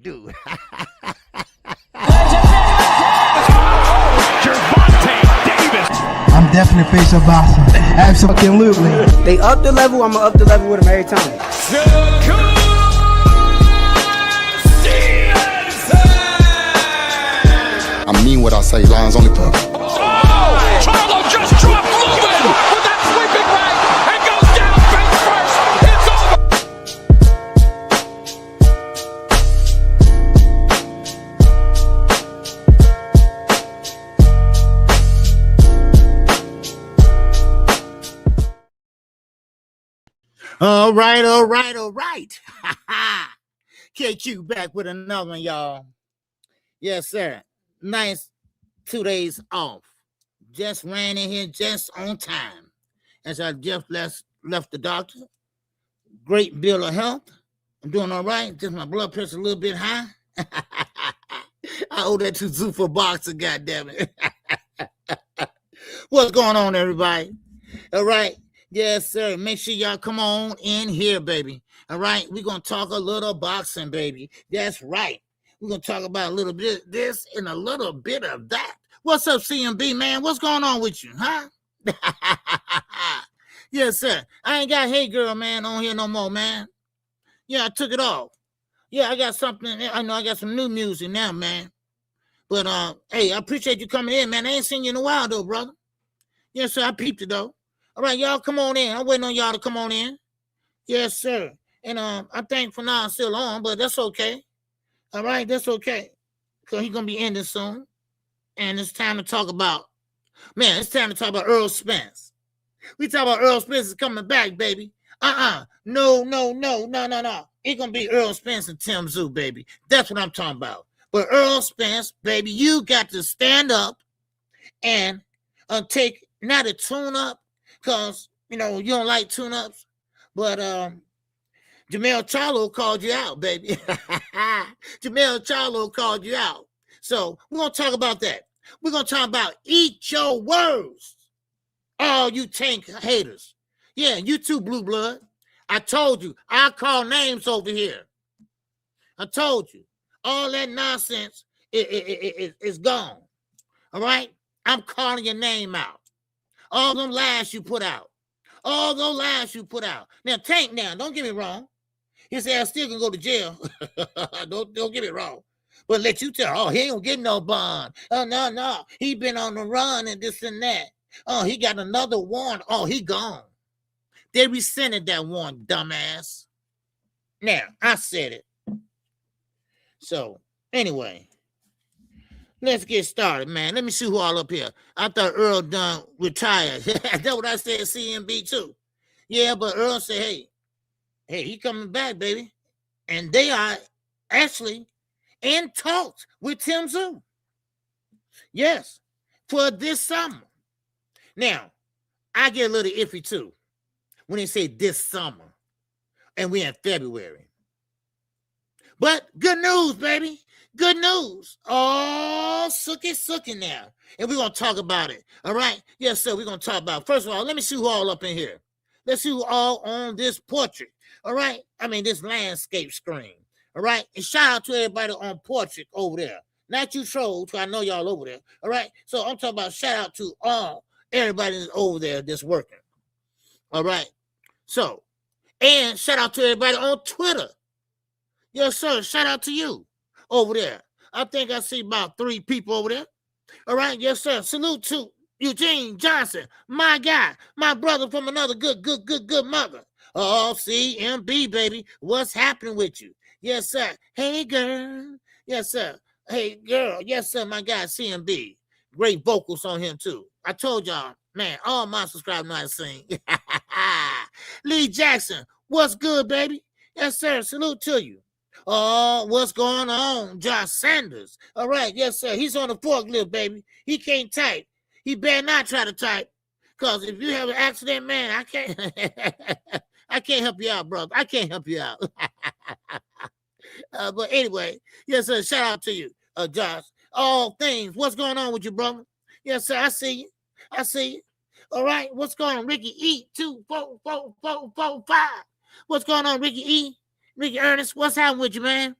do. I'm definitely face of boxing. Absolutely. They up the level, I'm gonna up the level with them every time. I mean what I say, lines only perfect. Oh! Charlo just dropped moving with that sweeping right and goes down face first. It's over. All right. KQ back with another one, y'all. Yes, sir. Nice 2 days off. Just ran in here just on time. As I just left the doctor. Great bill of health. I'm doing all right. Just my blood pressure a little bit high. I owe that to Tszyu for boxing, goddammit. What's going on, everybody? All right. Yes, sir. Make sure y'all come on in here, baby. All right. We're going to talk a little boxing, baby. That's right. We're going to talk about a little bit of this and a little bit of that. What's up, CMB, man? What's going on with you, huh? Yes, sir. I ain't got Hey Girl, man, on here no more, man. Yeah, I took it off. Yeah, I got something. I know I got some new music now, man. But, hey, I appreciate you coming in, man. I ain't seen you in a while, though, brother. Yes, sir. I peeped it, though. All right, y'all come on in. I'm waiting on y'all to come on in. Yes, sir. And I think for now I'm still on, but that's okay. All right, that's okay. Because he's going to be ending soon. And it's time to talk about, man, it's time to talk about Earl Spence. We talk about Earl Spence is coming back, baby. No. It's going to be Earl Spence and Tim Tszyu, baby. That's what I'm talking about. But Earl Spence, baby, you got to stand up and take, not a tune-up, because, you know, you don't like tune-ups, but Charlo called you out, baby. Charlo called you out. So we're going to talk about that. We're going to talk about eat your words. All you tank haters. Yeah, you too, Blue Blood. I told you. I call names over here. I told you. All that nonsense is gone. All right? I'm calling your name out. All them lies you put out. All those lies you put out. Now, Tank now, don't get me wrong. He said I still can go to jail. don't get me wrong. But let you tell, he ain't gonna get no bond. Oh, no. He been on the run and this and that. Oh, he got another warrant. Oh, he gone. They rescinded that warrant, dumbass. Now, I said it. So, anyway. Let's get started, man. Let me see who all up here. I thought Earl done retired. That's what I said at CMB too. Yeah, but Earl said, hey, he coming back, baby. And they are actually in talks with Tim Tszyu. Yes, for this summer. Now, I get a little iffy too when they say this summer and we're in February. But good news, baby. Good news. Oh, sookie now. And we're going to talk about it. All right? Yes, sir. We're going to talk about it. First of all, let me see who all up in here. Let's see who all on this portrait. All right? I mean, this landscape screen. All right? And shout out to everybody on portrait over there. Not you trolls, I know y'all over there. All right? So I'm talking about shout out to everybody that's over there that's working. All right? So, and shout out to everybody on Twitter. Yes, sir. Shout out to you. Over there. I think I see about 3 people over there. All right. Yes, sir. Salute to Eugene Johnson, my guy, my brother from another good mother. Oh, CMB, baby. What's happening with you? Yes, sir. Hey, girl. Yes, sir. Hey, girl. Yes, sir. My guy, CMB. Great vocals on him, too. I told y'all, man, all my subscribers know how to sing. Lee Jackson. What's good, baby? Yes, sir. Salute to you. Oh, what's going on? Josh Sanders. All right, yes, sir. He's on the forklift, baby. He can't type. He better not try to type. Because if you have an accident, man, I can't help you out, brother. I can't help you out. But anyway, yes, sir. Shout out to you, Josh. All things. What's going on with you, brother? Yes, sir. I see you. All right. What's going on? Ricky E. 24445. What's going on, Ricky E.? Ricky Ernest, what's happening with you, man?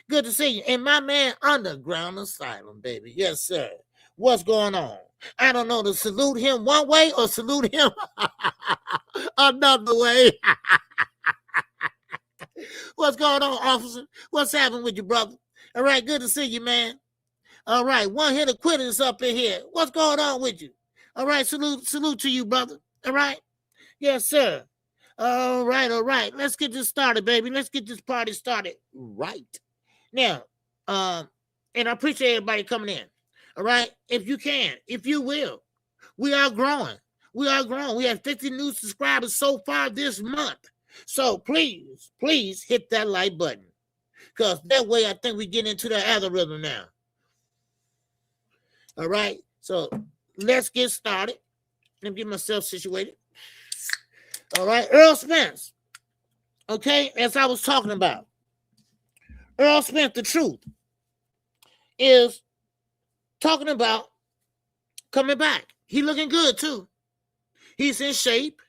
Good to see you. And my man, Underground Asylum, baby. Yes, sir. What's going on? I don't know to salute him one way or salute him another way. What's going on, officer? What's happening with you, brother? All right, good to see you, man. All right, one hitter quitters up in here. What's going on with you? All right, salute to you, brother. All right? Yes, sir. All right. Let's get this started, baby. Let's get this party started right. Now, and I appreciate everybody coming in. All right? If you can, if you will. We are growing. We have 50 new subscribers so far this month. So please hit that like button. Because that way I think we get into the algorithm now. All right? So let's get started. Let me get myself situated. All right, Earl Spence. Okay, as I was talking about. Earl Spence, the truth, is talking about coming back. He looking good, too. He's in shape.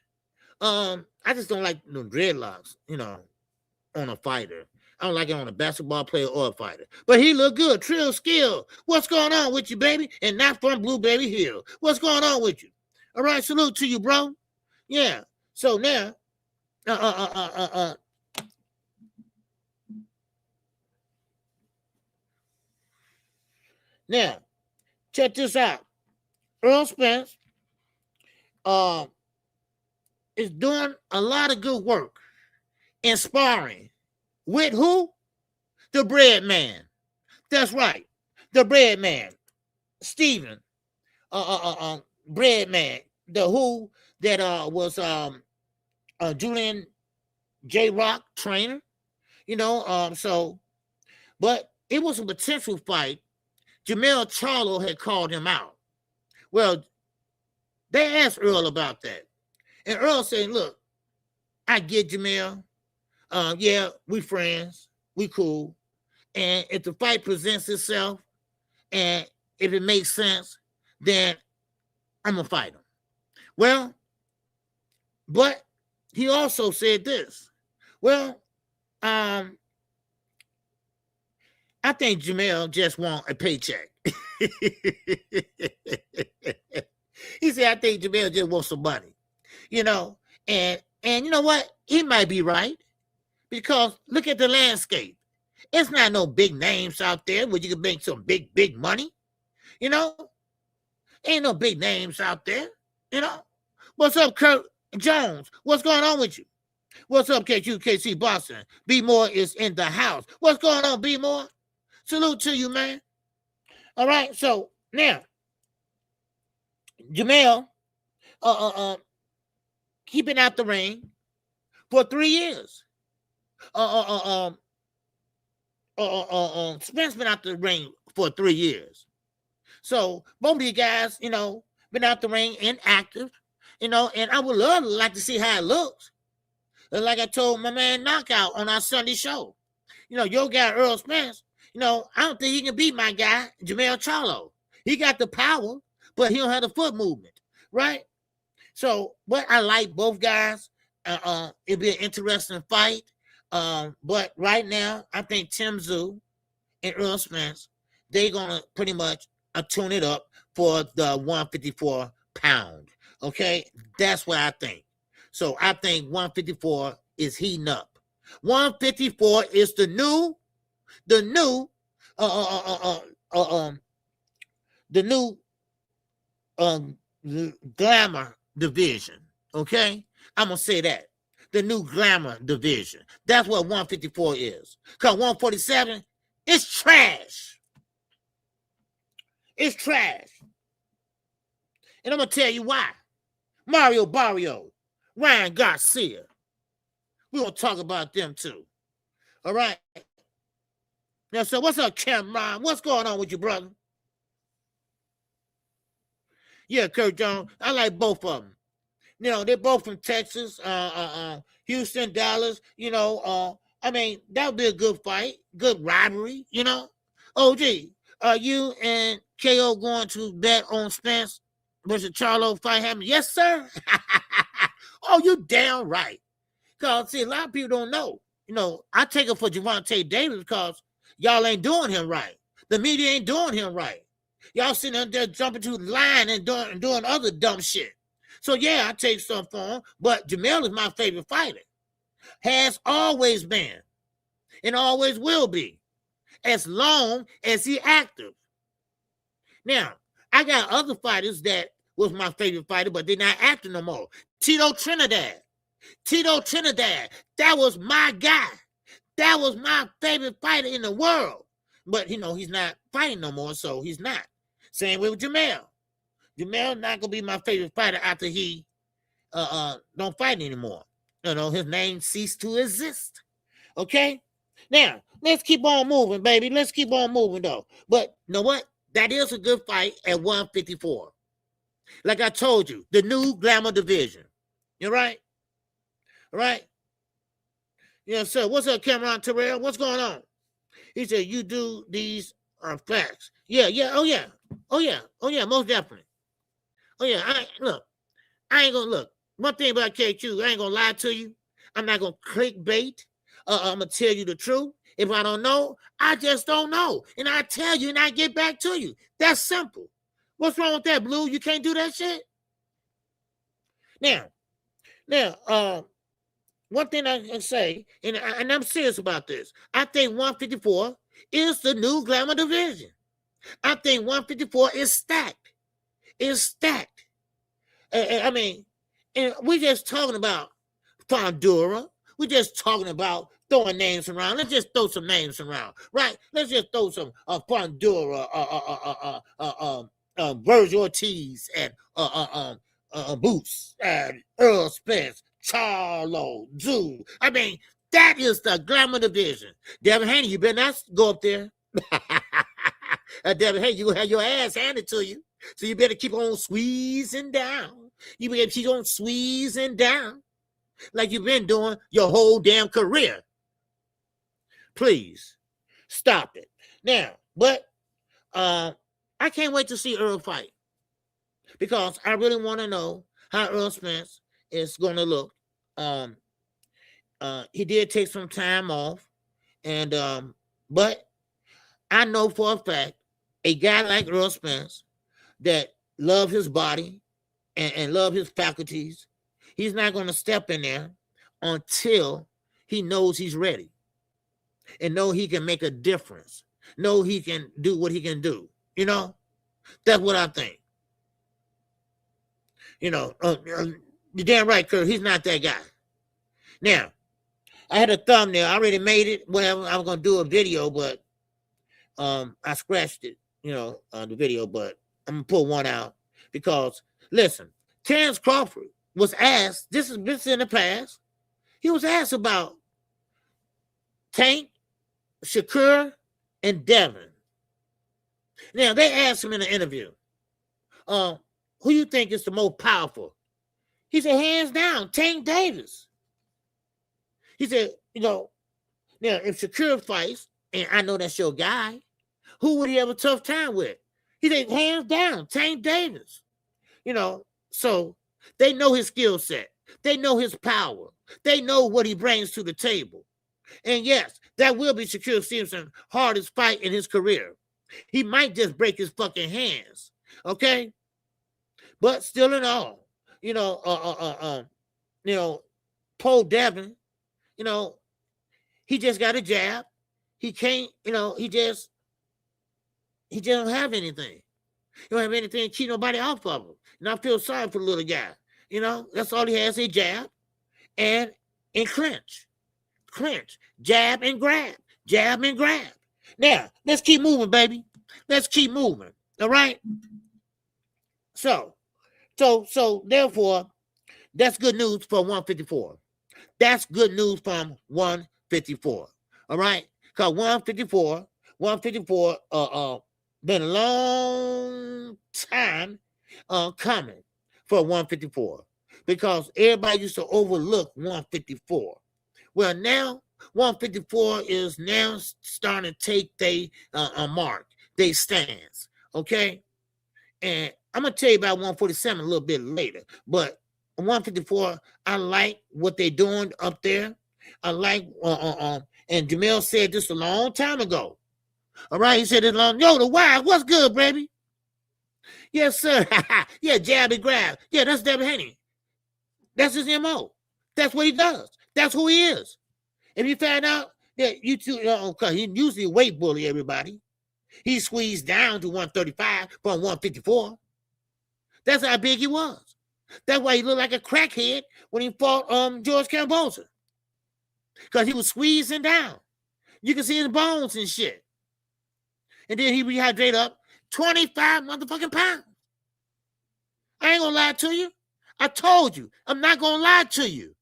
I just don't like the dreadlocks, on a fighter. I don't like it on a basketball player or a fighter. But he look good. Trill Skill. What's going on with you, baby? And not from Blueberry Hill. What's going on with you? All right, salute to you, bro. Yeah. So now, now, check this out. Earl Spence is doing a lot of good work in sparring. With who? The bread man. That's right. The bread man. Steven. Bread man. The who that was Julian J. Rock trainer. But it was a potential fight. Jamel Charlo had called him out. Well, they asked Earl about that. And Earl said, look, I get Jamel. Yeah, we friends. We cool. And if the fight presents itself and if it makes sense, then I'm going to fight him. Well, but he also said this. Well, I think Jamel just want a paycheck. He said, I think Jamel just wants some money, and you know what? He might be right because look at the landscape. It's not no big names out there where you can make some big money, Ain't no big names out there, What's up, Kurt Jones? What's going on with you? What's up, KQKC BOXING? B More is in the house. What's going on, B More? Salute to you, man. All right, so now Jamel keeping out the ring for 3 years. Spence been out the ring for 3 years. So both of these guys, been out the ring inactive, and I would like to see how it looks. Like I told my man Knockout on our Sunday show. Your guy Earl Spence, I don't think he can beat my guy, Jamel Charlo. He got the power, but he don't have the foot movement, right? So, but I like both guys. It'll be an interesting fight. But right now, I think Tszyu and Earl Spence, they're going to pretty much tune it up for the 154 pound. Okay? That's what I think. So I think 154 is heating up. 154 is the new glamour division. Okay? I'm going to say that. The new glamour division. That's what 154 is. Because 147, it's trash. It's trash. And I'm going to tell you why. Mario Barrios, Ryan Garcia. We're going to talk about them too. All right? Now, so what's up, Cameron? What's going on with you, brother? Yeah, Kurt Jones. I like both of them. They're both from Texas, Houston, Dallas. I mean, that would be a good fight, good rivalry, OG, are you and KO going to bet on Spence versus Charlo fight happening? Yes, sir. Oh, you damn right. Because, see, a lot of people don't know. I take it for Gervonta Davis because, y'all ain't doing him right. The media ain't doing him right. Y'all sitting up there jumping to the line and doing other dumb shit. So yeah, I take stuff for him, but Jamel is my favorite fighter. Has always been and always will be, as long as he active. Now, I got other fighters that was my favorite fighter, but they're not active no more. Tito Trinidad, that was my guy. That was my favorite fighter in the world. But, he's not fighting no more, so he's not. Same way with Jamel. Jamel not going to be my favorite fighter after he don't fight anymore. His name ceased to exist. Okay? Now, let's keep on moving, baby. Let's keep on moving, though. But you know what? That is a good fight at 154. Like I told you, the new glamour division. You right? All right? So what's up, Cameron Terrell? What's going on? He said, you do these facts. Yeah, oh yeah, most definitely. Oh yeah, I ain't gonna look. One thing about KQ, I ain't gonna lie to you. I'm not gonna clickbait. I'm gonna tell you the truth. If I don't know, I just don't know. And I tell you and I get back to you. That's simple. What's wrong with that, Blue? You can't do that shit? Now, one thing I can say, and I'm serious about this, I think 154 is the new glamour division. I think 154 is stacked. It's stacked. And we're just talking about Fondura. We're just talking about throwing names around. Let's just throw some names around, right? Let's just throw some Fondura, Virgil Ortiz, and Boots, and Earl Spence, Charlo, Tszyu. That is the glamour division. Devin Haney, you better not go up there. Devin Haney, you will have your ass handed to you. So you better keep on squeezing down. You better keep on squeezing down like you've been doing your whole damn career. Please stop it. Now, but I can't wait to see Earl fight because I really want to know how Earl Spence is going to look. He did take some time off, and but I know for a fact a guy like Earl Spence that love his body and love his faculties, he's not going to step in there until he knows he's ready and know he can make a difference, know he can do what he can do. That's what I think. You're damn right, Kurt. He's not that guy. Now, I had a thumbnail. I already made it. Whatever. I was going to do a video, but I scratched it, the video, but I'm going to pull one out because, listen, Terrence Crawford was asked, this is in the past, he was asked about Tank, Shakur, and Devin. Now, they asked him in an interview, who you think is the most powerful? He said, hands down, Tank Davis. He said, now, if Shakur fights, and I know that's your guy, who would he have a tough time with? He said, hands down, Tank Davis. So they know his skill set. They know his power. They know what he brings to the table. And yes, that will be Shakur Stevenson's hardest fight in his career. He might just break his fucking hands, okay? But still in all, Paul Devin, he just got a jab. He can't, he don't have anything. He don't have anything to keep nobody off of him. And I feel sorry for the little guy. That's all he has, a jab and clinch. Clinch, jab and grab, jab and grab. Now, let's keep moving, baby. Let's keep moving. All right? So therefore, that's good news for 154. That's good news from 154. All right? Because 154 been a long time coming for 154 because everybody used to overlook 154. Well, now 154 is now starting to take their mark, they stands, okay? And I'm going to tell you about 147 a little bit later, but 154, I like what they're doing up there. I like, and Jamel said this a long time ago. All right, he said it long. Yo, the Wild, what's good, baby? Yes, sir. Yeah, jab and grab. Yeah, that's Devin Haney. That's his MO. That's what he does. That's who he is. If you find out that you two, he usually weight bully everybody. He squeezed down to 135 from 154. That's how big he was. That's why he looked like a crackhead when he fought George Cambosa. Because he was squeezing down. You can see his bones and shit. And then he rehydrated up 25 motherfucking pounds. I ain't gonna lie to you. I told you. I'm not gonna lie to you.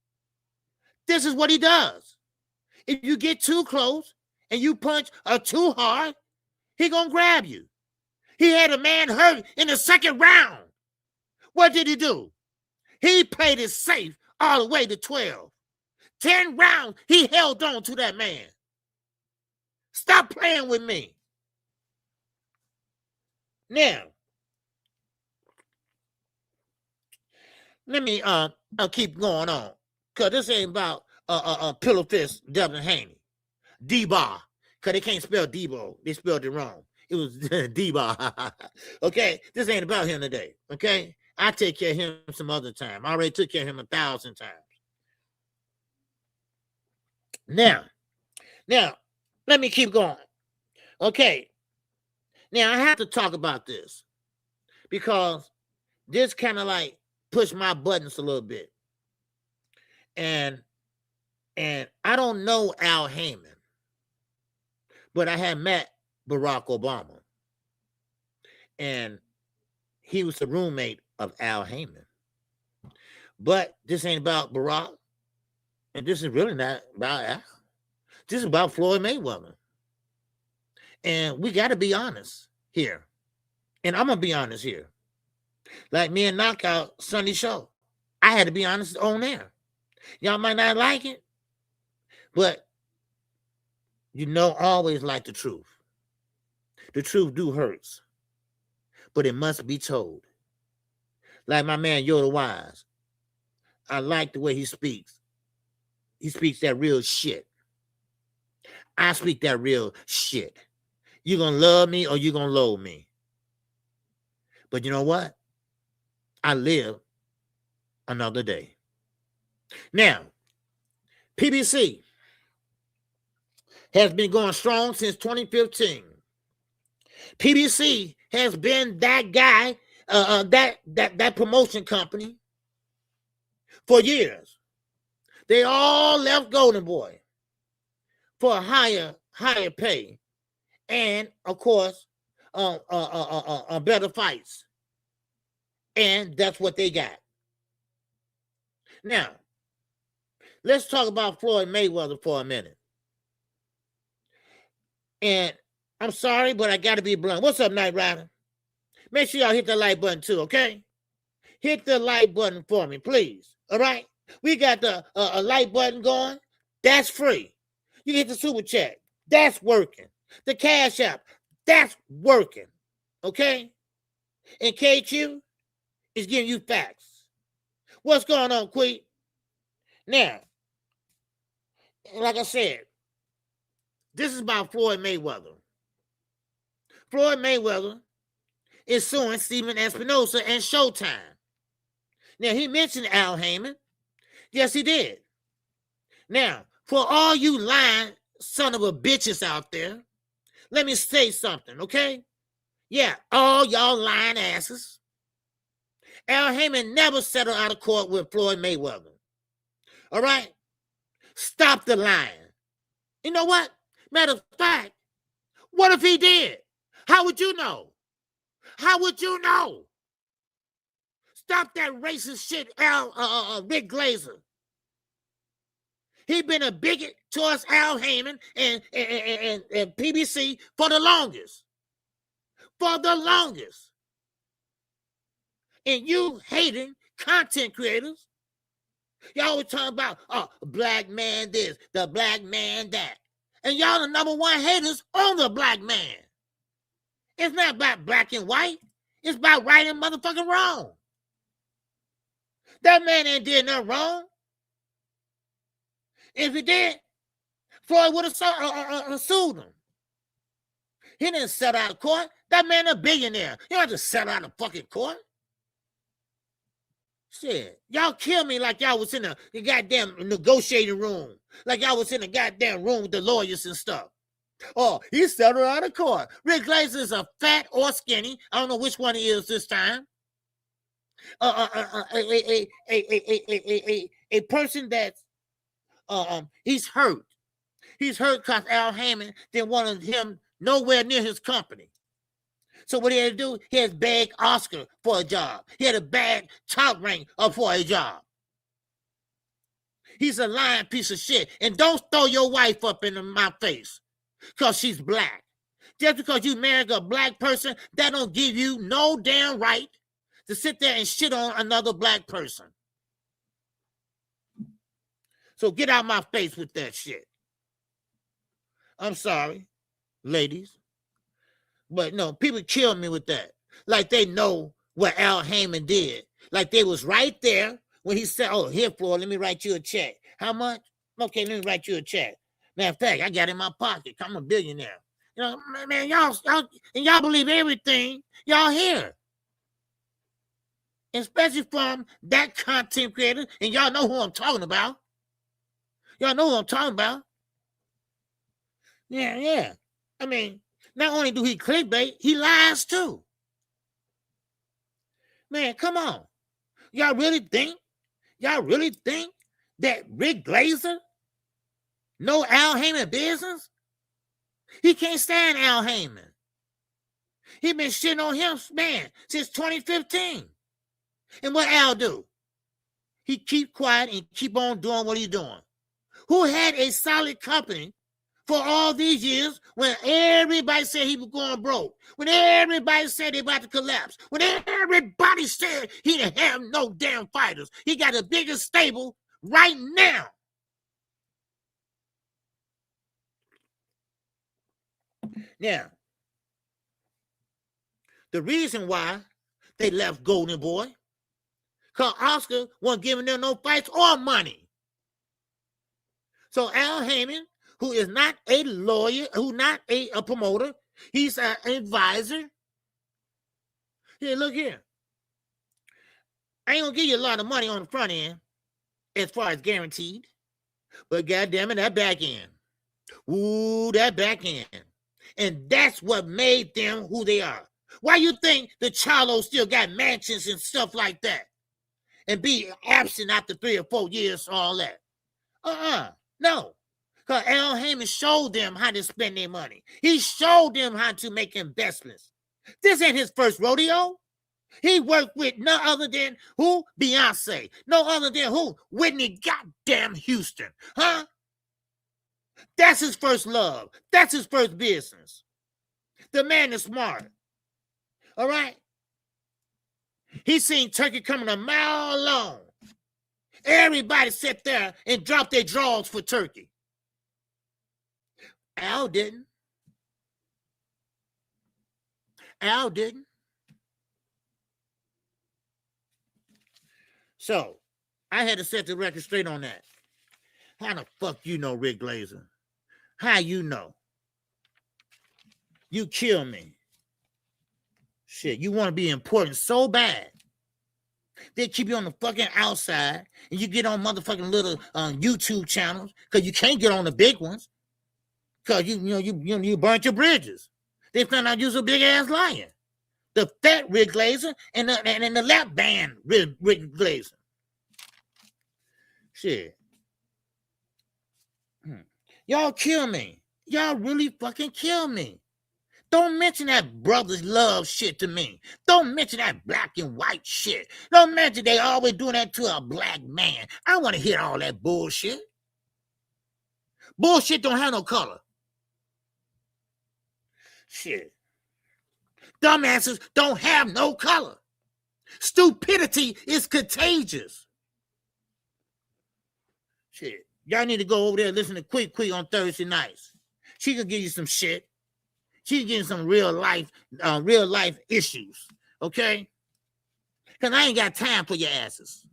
This is what he does. If you get too close and you punch too hard, he gonna grab you. He had a man hurt in the second round. What did he do? He played it safe all the way to 12. 10 rounds, he held on to that man. Stop playing with me. Now, let me keep going on, because this ain't about pillow fist Devin Haney. D-bar, because they can't spell Debo. They spelled it wrong. It was D-bar. Okay, this ain't about him today, okay? I take care of him some other time. I already took care of him 1,000 times. Now, let me keep going. Okay. Now, I have to talk about this because this kind of like pushed my buttons a little bit. And I don't know Al Haymon, but I had met Barack Obama. And he was the roommate of Al Haymon. But this ain't about Barack. And this is really not about Al. This is about Floyd Mayweather. And we got to be honest here. And I'm going to be honest here. Like me and Knockout Sunday show. I had to be honest on there. Y'all might not like it. But always like the truth. The truth do hurts. But it must be told. Like my man Yoda Wise. I like the way he speaks. He speaks that real shit. I speak that real shit. You gonna love me or you gonna loathe me. But you know what? I live another day. Now, PBC has been going strong since 2015. PBC has been that guy, that promotion company for years. They all left Golden Boy for a higher pay, and of course, better fights. And that's what they got. Now, let's talk about Floyd Mayweather for a minute. And I'm sorry, but I got to be blunt. What's up, Knight Rider? Make sure y'all hit the like button too, okay? Hit the like button for me, please. All right? We got the like button going. That's free. You hit the super chat. That's working. The Cash App. That's working. Okay? And KQ is giving you facts. What's going on, Queen? Now, like I said, this is about Floyd Mayweather. Floyd Mayweather is suing Steven Espinosa and Showtime. Now, he mentioned Al Haymon. Yes, he did. Now, for all you lying son of a bitches out there, let me say something, okay? Yeah, all y'all lying asses. Al Haymon never settled out of court with Floyd Mayweather. All right? Stop the lying. You know what? Matter of fact, what if he did? How would you know? How would you know? Stop that racist shit, Rick Glazer. He been a bigot towards Al Haymon and PBC for the longest. For the longest. And you hating content creators, y'all always talking about, black man this, the black man that. And y'all the number one haters on the black man. It's not about black and white. It's about right and motherfucking wrong. That man ain't did nothing wrong. If he did, Floyd would have sued him. He didn't sell out of court. That man a billionaire. You don't have to sell out of fucking court. Shit. Y'all kill me like y'all was in the goddamn negotiating room. Like y'all was in the goddamn room with the lawyers and stuff. Oh, he settled out of court. Rick Glazer is a fat or skinny. I don't know which one he is this time. A person that's he's hurt. He's hurt because Al Haymon didn't want him nowhere near his company. So what he had to do, he had to beg Oscar for a job. He had to beg Top Rank up for a job. He's a lying piece of shit. And don't throw your wife up in my face because she's black. Just because you married a black person, that don't give you no damn right to sit there and shit on another black person. So get out my face with that shit. I'm sorry, ladies. But no, people kill me with that. Like they know what Al Haymon did. Like they was right there when he said, oh, here, Floyd, let me write you a check. How much? Okay, let me write you a check. Matter of fact, I got it in my pocket. I'm a billionaire. You know, man, y'all believe everything y'all hear. Especially from that content creator. And y'all know who I'm talking about. Y'all know who I'm talking about. Yeah. I mean, not only do he clickbait, he lies too. Man, come on. Y'all really think that Rick Glazer know Al Haymon business? He can't stand Al Haymon. He been shitting on him, man, since 2015. And what Al do? He keep quiet and keep on doing what he's doing. Who had a solid company for all these years when everybody said he was going broke, when everybody said they about to collapse, when everybody said he didn't have no damn fighters? He got the biggest stable right now. Now, the reason why they left Golden Boy, because Oscar wasn't giving them no fights or money. So Al Haymon, who is not a lawyer, who not a promoter, he's an advisor. Here, look here. I ain't gonna give you a lot of money on the front end, as far as guaranteed, but goddamn it, that back end. Ooh, that back end. And that's what made them who they are. Why you think the Charlo still got mansions and stuff like that? And be absent after 3 or 4 years, all that? No. Because Al Haymon showed them how to spend their money. He showed them how to make investments. This ain't his first rodeo. He worked with none other than who? Beyonce. No other than who? Whitney goddamn Houston. Huh? That's his first love. That's his first business. The man is smart. All right? He seen Turkey coming a mile long. Everybody sat there and dropped their drawers for Turkey. Al didn't. Al didn't. So, I had to set the record straight on that. How the fuck you know Rick Glazer? How you know? You kill me. Shit, you want to be important so bad. They keep you on the fucking outside, and you get on motherfucking little YouTube channels because you can't get on the big ones because you burnt your bridges. They found out you was a big ass liar. The fat Rick Glazer and the lap band Rick Glazer. Shit. Y'all kill me. Y'all really fucking kill me. Don't mention that brothers love shit to me. Don't mention that black and white shit. Don't mention they always doing that to a black man. I don't want to hear all that bullshit. Bullshit don't have no color. Shit. Dumbasses don't have no color. Stupidity is contagious. Shit. Y'all need to go over there and listen to Quick on Thursday nights. She can give you some shit. She can give you some real life issues. Okay? Because I ain't got time for your asses.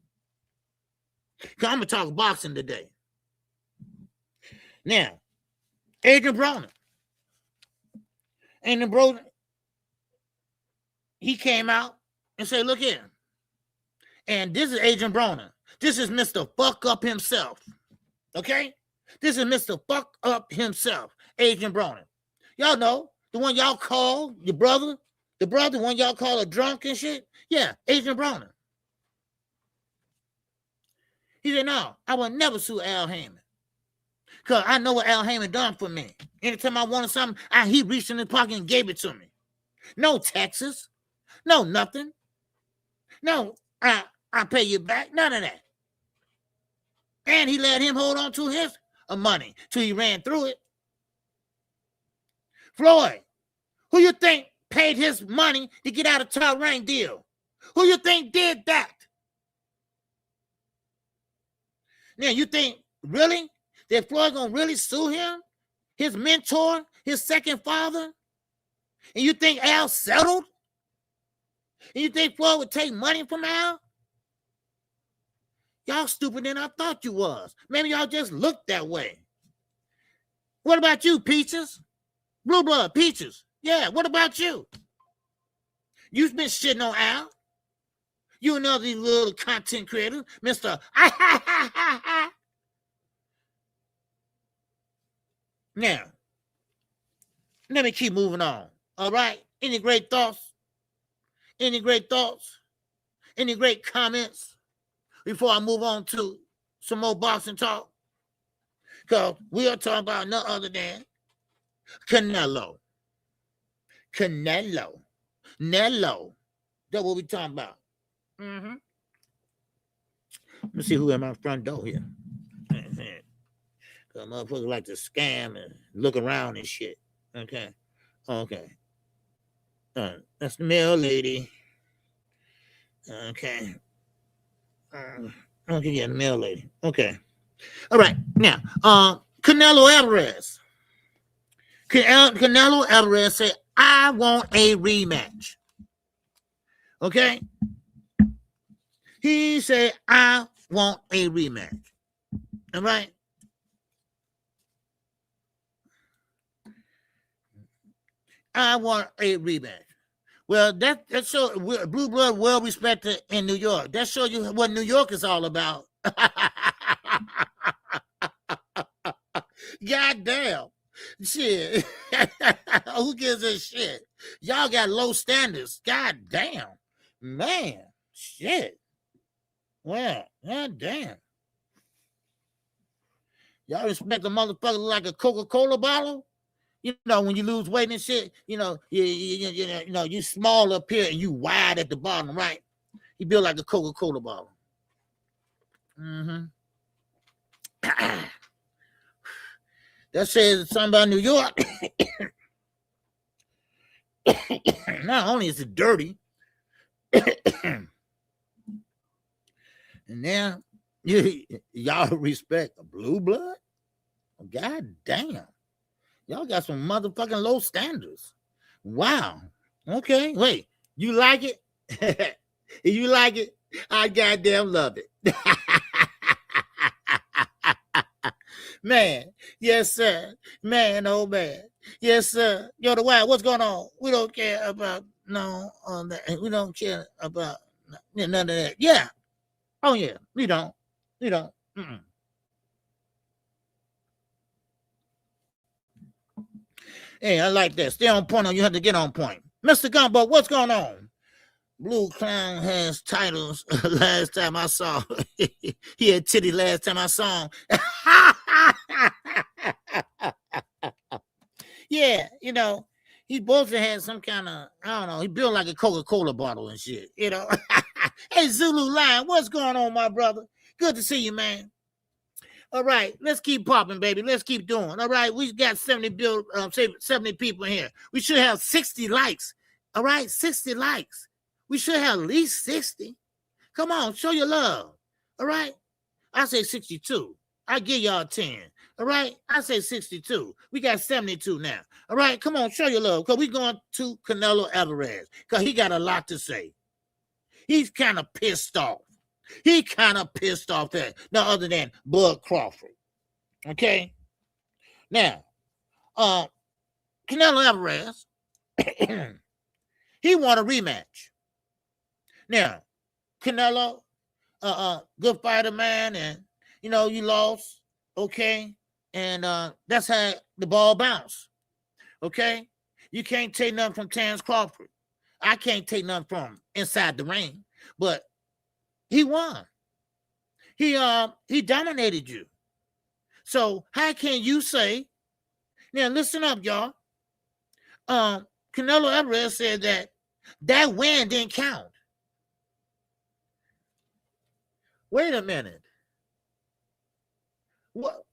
Because I'm going to talk boxing today. Now, Adrien Broner. Adrien Broner, he came out and said, look here. And this is Adrien Broner. This is Mr. Fuck Up himself. Okay? This is Mr. Fuck Up himself, Adrien Broner. Y'all know, the one y'all call your brother, the one y'all call a drunk and shit. Yeah, Adrien Broner. He said, no, I will never sue Al Haymon. Because I know what Al Haymon done for me. Anytime I wanted something, he reached in his pocket and gave it to me. No taxes. No nothing. No, I pay you back. None of that. And he let him hold on to his money till he ran through it. Floyd, who you think paid his money to get out of top rank deal? Who you think did that? Now, you think, really, that Floyd gonna really sue him? His mentor, his second father? And you think Al settled? And you think Floyd would take money from Al? Y'all stupider than I thought you was. Maybe y'all just look that way. What about you, Peaches? Blue Blood, Peaches. Yeah, what about you? You've been shitting on Al. You and other little content creators, Mr. Now, let me keep moving on. All right? Any great thoughts? Any great thoughts? Any great comments before I move on to some more boxing talk? Because we are talking about none other than Canelo. Nello. That's what we're talking about. Mm-hmm. Let me see who at my front door here. Because motherfuckers like to scam and look around and shit. Okay. That's the mail lady. Okay. Yeah, the mail lady. Okay. All right. Now, Canelo Alvarez. Canelo Alvarez said, I want a rematch. Okay? He said, I want a rematch. All right? I want a rematch. Well, that shows Blue Blood well respected in New York. That shows you what New York is all about. God damn. Shit. Who gives a shit? Y'all got low standards. God damn. Man. Shit. Well, god damn. Y'all respect a motherfucker like a Coca-Cola bottle? You know, when you lose weight and shit, you small up here and you wide at the bottom, right? You build like a Coca-Cola bottle. Mm-hmm. That says something about New York. Not only is it dirty, and now y'all respect a Blue Blood? God damn. Y'all got some motherfucking low standards. Wow. Okay. Wait, you like it? You like it? I goddamn love it. Man, yes, sir. Man, oh man. Yes, sir. Yo, the Wild, what's going on? We don't care about that. We don't care about none of that. Yeah. Oh yeah. We don't. Mm-mm. Hey, I like that. Stay on point or you have to get on point. Mr. Gumbo, what's going on? Blue Clown has titles. Last time I saw he had titty last time I saw him. Yeah, he both had some kind of, I don't know, he built like a Coca-Cola bottle and shit, Hey, Zulu Lion, what's going on, my brother? Good to see you, man. All right, let's keep popping, baby. Let's keep doing. All right, we got 70 people here. We should have 60 likes. All right, 60 likes. We should have at least 60. Come on, show your love. All right, I say 62. I give y'all 10. All right, I say 62. We got 72 now. All right, come on, show your love. Because we're going to Canelo Alvarez. Because he got a lot to say. He's kind of pissed off. He kind of pissed off that. No other than Bud Crawford. Okay? Now, Canelo Alvarez He want a rematch. Now, Canelo, good fighter, man, and you know you lost, okay, and that's how the ball bounced, okay. You can't take nothing from Terrence Crawford. I can't take nothing from him inside the ring, but he won. He dominated you. So how can you say? Now listen up, y'all. Canelo Alvarez said that win didn't count. Wait a minute. What?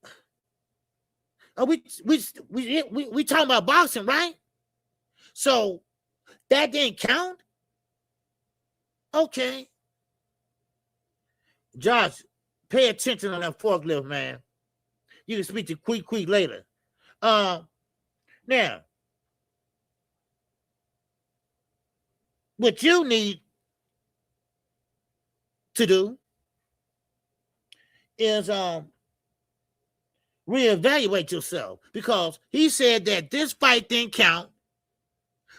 We talking about boxing, right? So that didn't count? Okay. Josh, pay attention on that forklift, man. You can speak to Quick later. Now, what you need to do is reevaluate yourself, because he said that this fight didn't count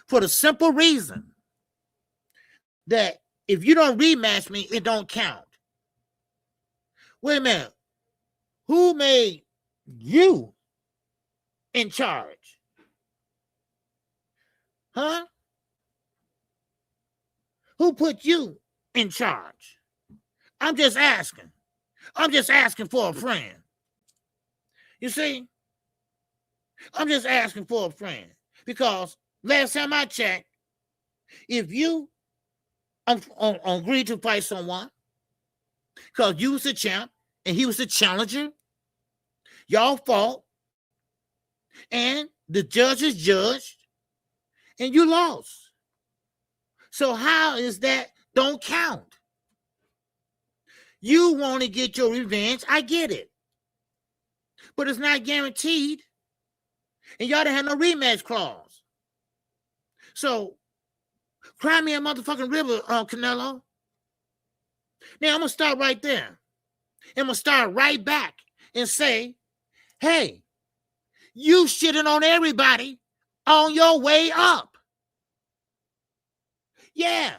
for the simple reason that if you don't rematch me, it don't count. Wait a minute. Who made you in charge? Huh? Who put you in charge? I'm just asking. I'm just asking for a friend. You see? I'm just asking for a friend. Because last time I checked, if you agreed to fight someone, because you was the champ and he was the challenger, y'all fought, and the judges judged, and you lost. So how is that don't count? You want to get your revenge. I get it. But it's not guaranteed. And y'all didn't have no rematch clause. So, cry me a motherfucking river, Canelo. Now, I'm going to start right there. I'm going to start right back and say, hey, you shitting on everybody on your way up. Yeah.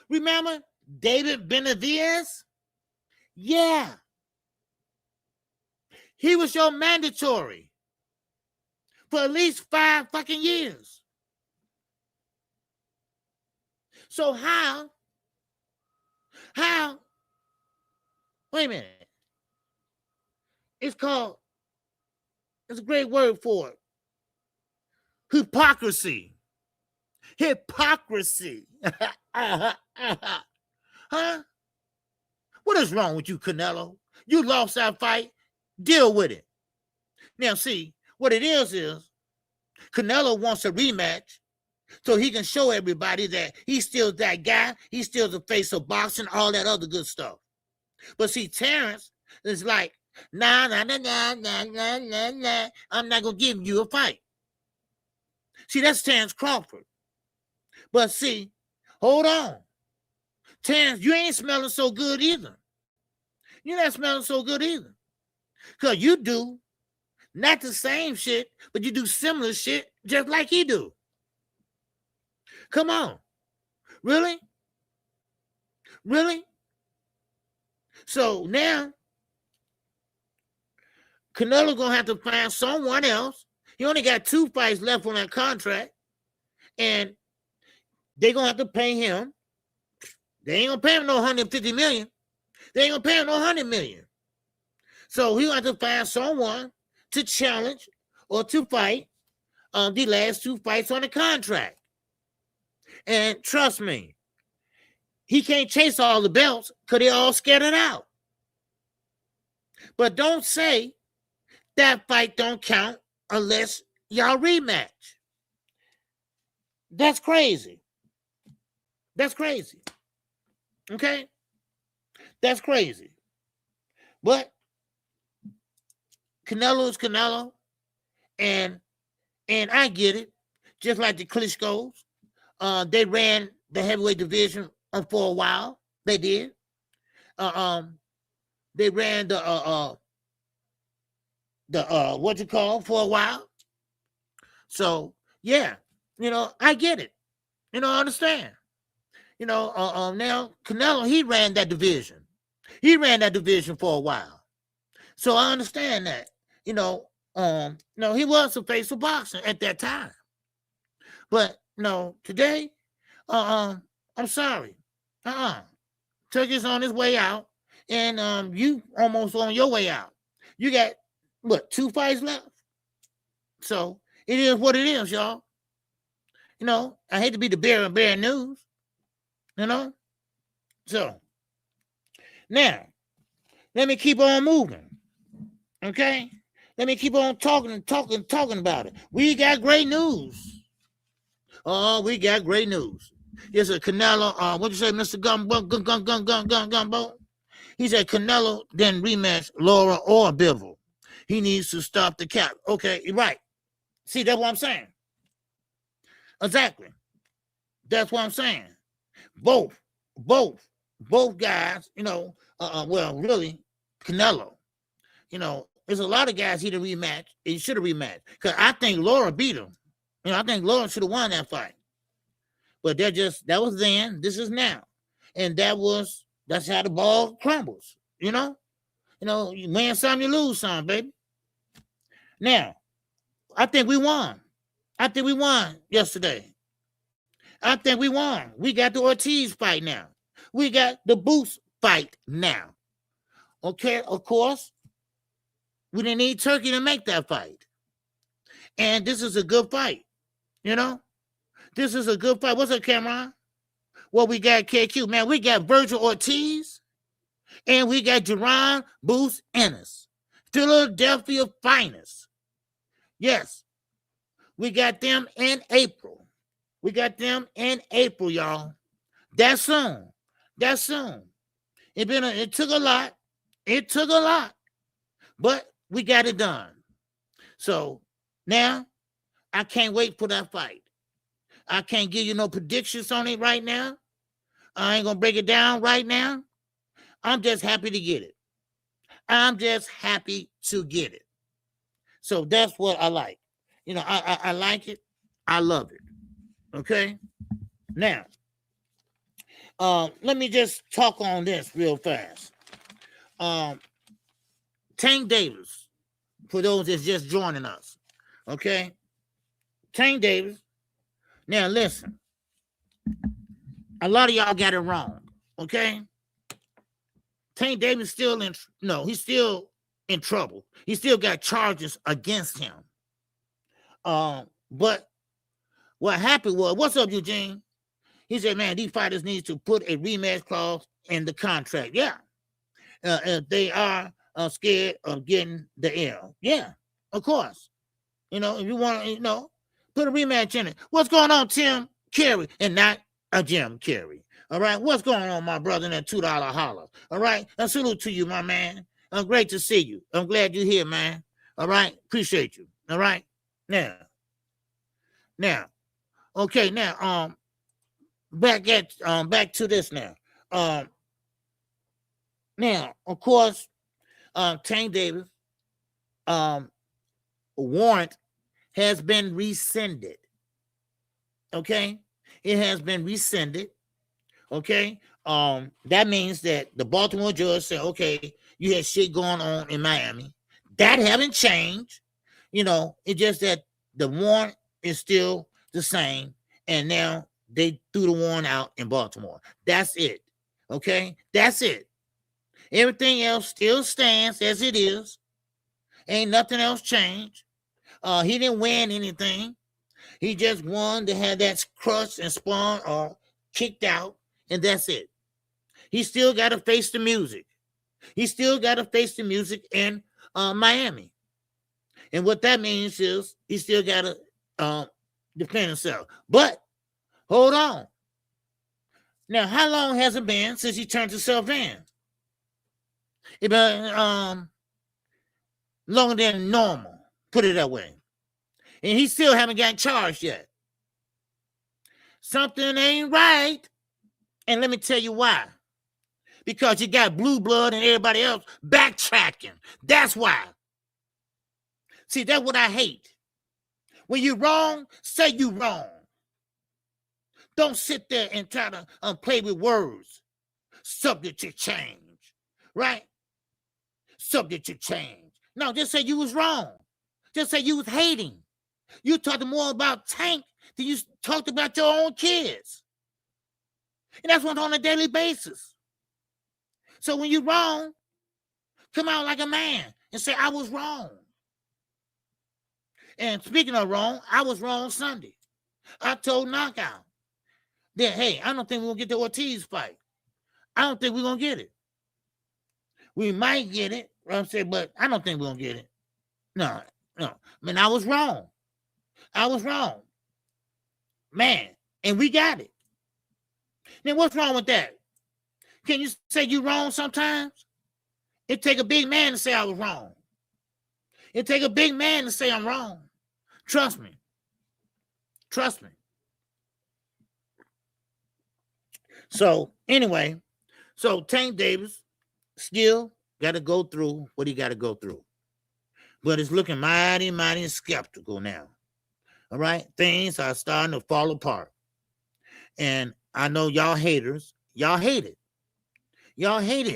Remember David Benavidez? Yeah. He was your mandatory for at least 5 fucking years. So how, wait a minute. It's a great word for it. Hypocrisy. Hypocrisy. Huh? What is wrong with you, Canelo? You lost that fight. Deal with it. Now, see, what it is Canelo wants a rematch so he can show everybody that he's still that guy. He's still the face of boxing, all that other good stuff. But see, Terrence is like, nah. I'm not going to give you a fight. See, that's Terrence Crawford. But see, hold on. Terrence, you ain't smelling so good either. You're not smelling so good either. Because you do not the same shit, but you do similar shit just like he do. Come on. Really? Really? So now, Canelo going to have to find someone else. He only got 2 fights left on that contract. And they're going to have to pay him. They ain't going to pay him no $150 million. They ain't going to pay him no $100 million. So he'll have to find someone to challenge or to fight the last 2 fights on the contract. And trust me, he can't chase all the belts because they all scattered out. But don't say that fight don't count unless y'all rematch. That's crazy. That's crazy. Okay? That's crazy. But Canelo is Canelo. And I get it. Just like the Klitschko's. They ran the heavyweight division for a while. They did. They ran the for a while. So Yeah, I get it. I understand. Now Canelo, he ran that division. He ran that division for a while. So I understand that. He was the face of boxing at that time. But today, I'm sorry. Turkey's on his way out, and you almost on your way out. You got what, 2 fights left? So it is what it is, y'all. I hate to be the bearer of bad news. So now let me keep on moving. Okay? Let me keep on talking about it. We got great news. Oh, we got great news. Here's a Canelo. What you say, Mr. Gumbo? He said Canelo didn't rematch Laura or Bivol. He needs to stop the cap. Okay, you're right. See, that's what I'm saying. Exactly. That's what I'm saying. Both guys, well, really, Canelo, there's a lot of guys he didn't rematch. He should have rematched. Because I think Laura beat him. I think Laura should have won that fight. But that was then, this is now. And that's how the ball crumbles, you win some, you lose some, baby. Now, I think we won. I think we won yesterday. I think we won. We got the Ortiz fight now. We got the Boots fight now. Okay, of course, we didn't need Turkey to make that fight. And this is a good fight, This is a good fight. What's up, Cameron? Well, we got KQ. Man, we got Virgil Ortiz, and we got Jaron Ennis, Philadelphia finest. Yes, we got them in April. We got them in April, y'all. That's soon. That's soon. It took a lot. It took a lot, but we got it done. So now I can't wait for that fight. I can't give you no predictions on it right now. I ain't gonna break it down right now. I'm just happy to get it. I'm just happy to get it. So that's what I like. I like it. I love it. Okay. Now, let me just talk on this real fast. Tank Davis, for those that's just joining us. Okay. Tank Davis. Now listen. A lot of y'all got it wrong. Okay. Tank Davis he's still in trouble. He still got charges against him. But what happened was, what's up, Eugene? He said, man, these fighters need to put a rematch clause in the contract. Yeah. They are scared of getting the L. Yeah, of course. If you want to, put a rematch in it. What's going on, Tim Carey, and not a Jim Carey? All right. What's going on, my brother, in that $2 holler? All right. A salute to you, my man. Great to see you. I'm glad you're here, man. All right. Appreciate you. All right. Now, okay. Now, back to this now. Now, of course, Tank Davis warrant has been rescinded. Okay, it has been rescinded. Okay, that means that the Baltimore judge said, okay, you had shit going on in Miami. That haven't changed. It's just that the warrant is still the same, and now they threw the warrant out in Baltimore. That's it. Okay, that's it. Everything else still stands as it is. Ain't nothing else changed. He didn't win anything. He just won to have that crushed and spun or kicked out, and that's it. He still got to face the music. He still got to face the music in Miami. And what that means is he still got to defend himself. But hold on. Now, how long has it been since he turned himself in? It's been longer than normal, put it that way. And he still haven't gotten charged yet. Something ain't right. And let me tell you why. Because you got blue blood and everybody else backtracking. That's why. See, that's what I hate. When you're wrong, say you wrong. Don't sit there and try to play with words. Subject to change, right? Subject to change. No, just say you was wrong. Just say you was hating. You talked more about Tank than you talked about your own kids. And that's what's on a daily basis. So when you're wrong, come out like a man and say, I was wrong. And speaking of wrong, I was wrong Sunday. I told Knockout that, hey, I don't think we're going to get the Ortiz fight. I don't think we're going to get it. We might get it, I'm saying, but I don't think we're going to get it. No. Man, I was wrong. Man, and we got it. Then what's wrong with that? Can you say you're wrong sometimes? It take a big man to say I was wrong. It take a big man to say I'm wrong. Trust me. So anyway, Tank Davis still got to go through what he got to go through. But it's looking mighty skeptical now. All right? Things are starting to fall apart. And I know y'all haters, y'all hate it.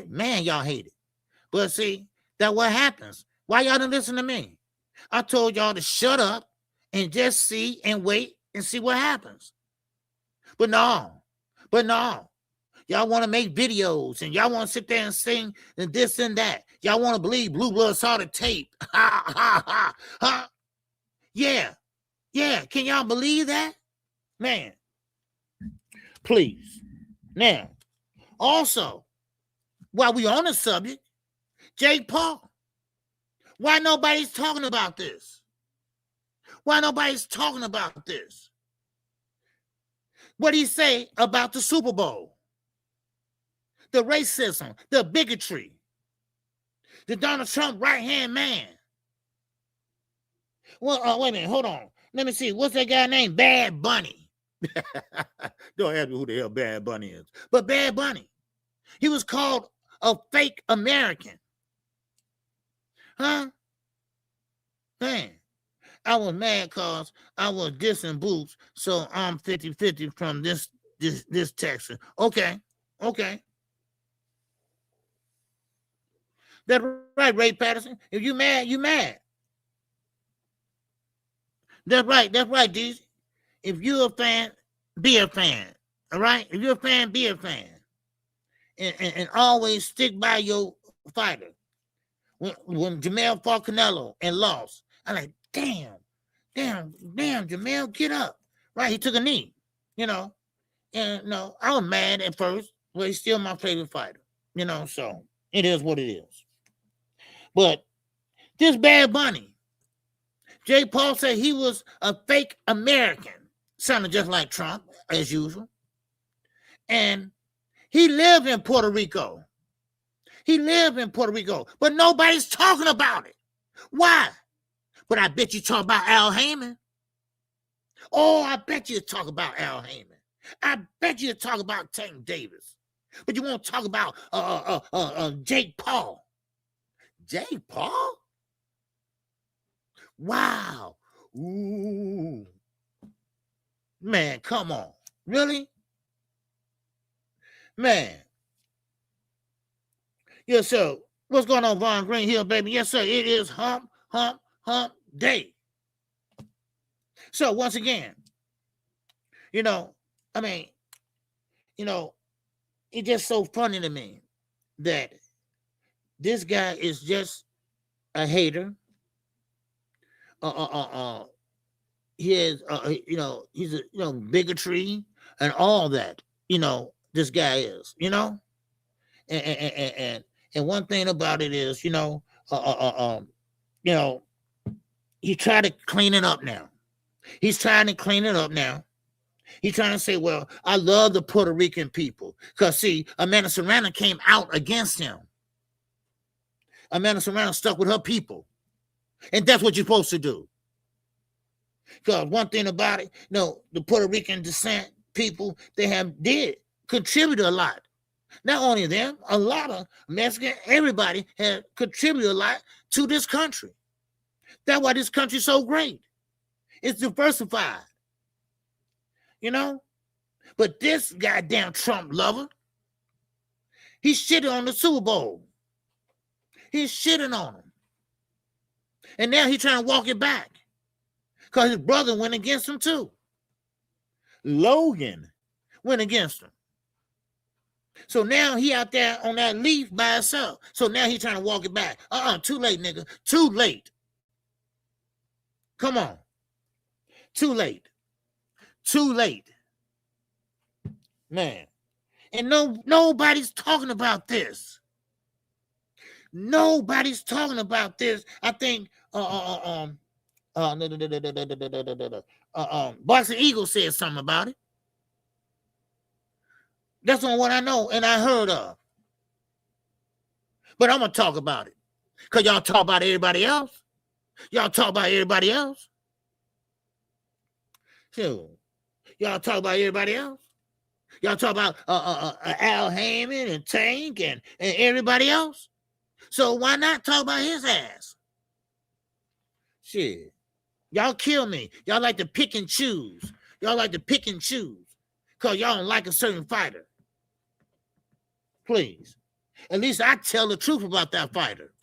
Man, y'all hate it. But see, that's what happens. Why y'all didn't listen to me? I told y'all to shut up and just see and wait and see what happens. But no. Y'all want to make videos and y'all want to sit there and sing and this and that. Y'all want to believe Blue Blood saw the tape. Yeah. Can y'all believe that? Man, please. Now, also, while we on the subject, Jake Paul. Why nobody's talking about this? What do you say about the Super Bowl? The racism, the bigotry, the Donald Trump right-hand man. Well, wait a minute, hold on. Let me see. What's that guy named? Bad Bunny. Don't ask me who the hell Bad Bunny is. But Bad Bunny, he was called a fake American. Huh? Man, I was mad because I was dissing Boots, so I'm 50-50 from this Texan. Okay. That's right, Ray Patterson. If you mad, you mad. That's right, DZ. If you're a fan, be a fan. All right? If you're a fan, be a fan. And always stick by your fighter. When Jamel fought Canelo and lost, I'm like, damn, Jamel, get up. Right? He took a knee, And no, I was mad at first, but he's still my favorite fighter. So it is what it is. But this Bad Bunny, Jake Paul said he was a fake American, sounded just like Trump, as usual. And he lived in Puerto Rico. But nobody's talking about it. Why? But I bet you talk about Al Haymon. Oh, I bet you talk about Al Haymon. I bet you talk about Tank Davis. But you won't talk about Jake Paul. Jake Paul? Wow. Ooh. Man, come on. Really? Man. Yes, sir. What's going on, Von Green Hill, baby? Yes, sir. It is hump day. So once again, it's just so funny to me that this guy is just a hater. He is, he's a, bigotry and all that. This guy is, and one thing about it is, he tried to clean it up now. He's trying to say, well, I love the Puerto Rican people. Because, see, Amanda Serrano came out against him. Amanda Serrano stuck with her people. And that's what you're supposed to do. Because one thing about it, the Puerto Rican descent people, did contribute a lot. Not only them, a lot of Mexican, everybody had contributed a lot to this country. That's why this country's so great. It's diversified. You know? But this goddamn Trump lover, he shitted on the Super Bowl. He's shitting on him. And now he's trying to walk it back. Because his brother went against him too. Logan went against him. So now he out there on that leaf by himself. So now he's trying to walk it back. Too late, nigga. Too late. Come on. Too late. Too late. Man. And nobody's talking about this. Nobody's talking about this. I think Boxing Eagle said something about it. That's on what I know and I heard of. But I'm going to talk about it. Because y'all talk about everybody else. Y'all talk about everybody else. So, y'all talk about everybody else. Y'all talk about Al Haymon and Tank and everybody else. So why not talk about his ass? Shit. Y'all kill me. Y'all like to pick and choose. Y'all like to pick and choose. Because y'all don't like a certain fighter. Please. At least I tell the truth about that fighter.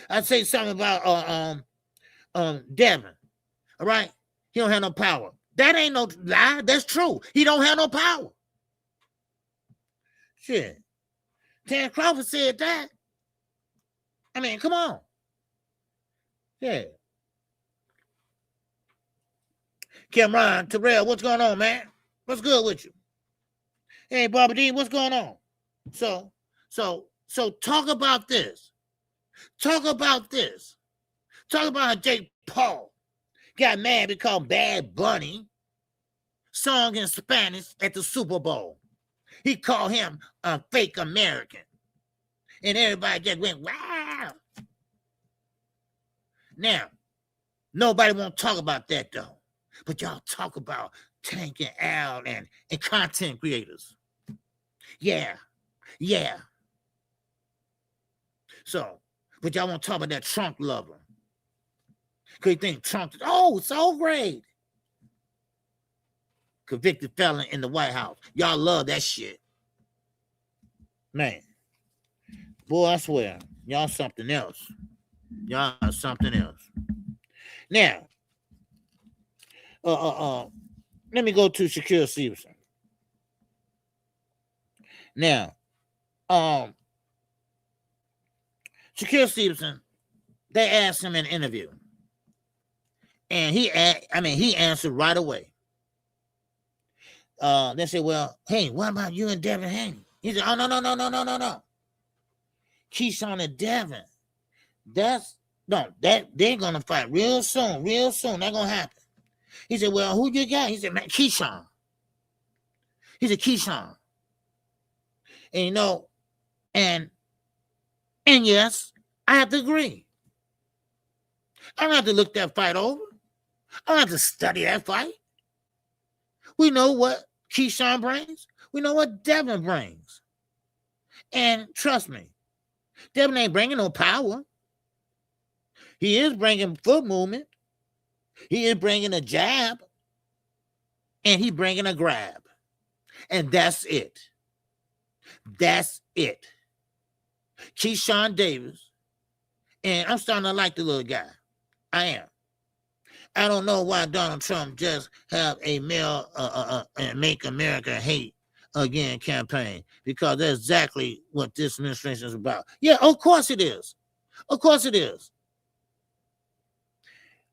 I say something about Devin. All right? He don't have no power. That ain't no lie. That's true. He don't have no power. Shit. Terrence Crawford said that. I mean, come on. Yeah. Cameron, Terrell, what's going on, man? What's good with you? Hey, Barbara Dean, what's going on? So talk about this. Talk about this. Talk about how Jake Paul got mad because Bad Bunny sung in Spanish at the Super Bowl. He called him a fake American. And everybody just went, wow. Now, nobody won't talk about that, though. But y'all talk about Tank and Al and content creators. Yeah. So, but y'all won't talk about that Trump lover. Because you think Trump is, so great. Convicted felon in the White House. Y'all love that shit. Man. Boy, I swear. Y'all something else. Y'all are something else. Now, let me go to Shakur Stevenson. Now, Shakur Stevenson, they asked him in an interview. And he answered right away. They said, well, hey, what about you and Devin Haney? He said, oh, no. Keyshawn and Devin. They're gonna fight real soon. That's gonna happen. He said, well, who you got? He said, man, Keyshawn. He said, Keyshawn. And and yes, I have to agree. I don't have to look that fight over. I don't have to study that fight. We know what Keyshawn brings. We know what Devin brings. And trust me, Devin ain't bringing no power. He is bringing foot movement. He is bringing a jab. And he bringing a grab. And that's it. That's it. Keyshawn Davis. And I'm starting to like the little guy. I am. I don't know why Donald Trump just have a male Make America Hate Again campaign, because that's exactly what this administration is about. Yeah, of course it is. Of course it is.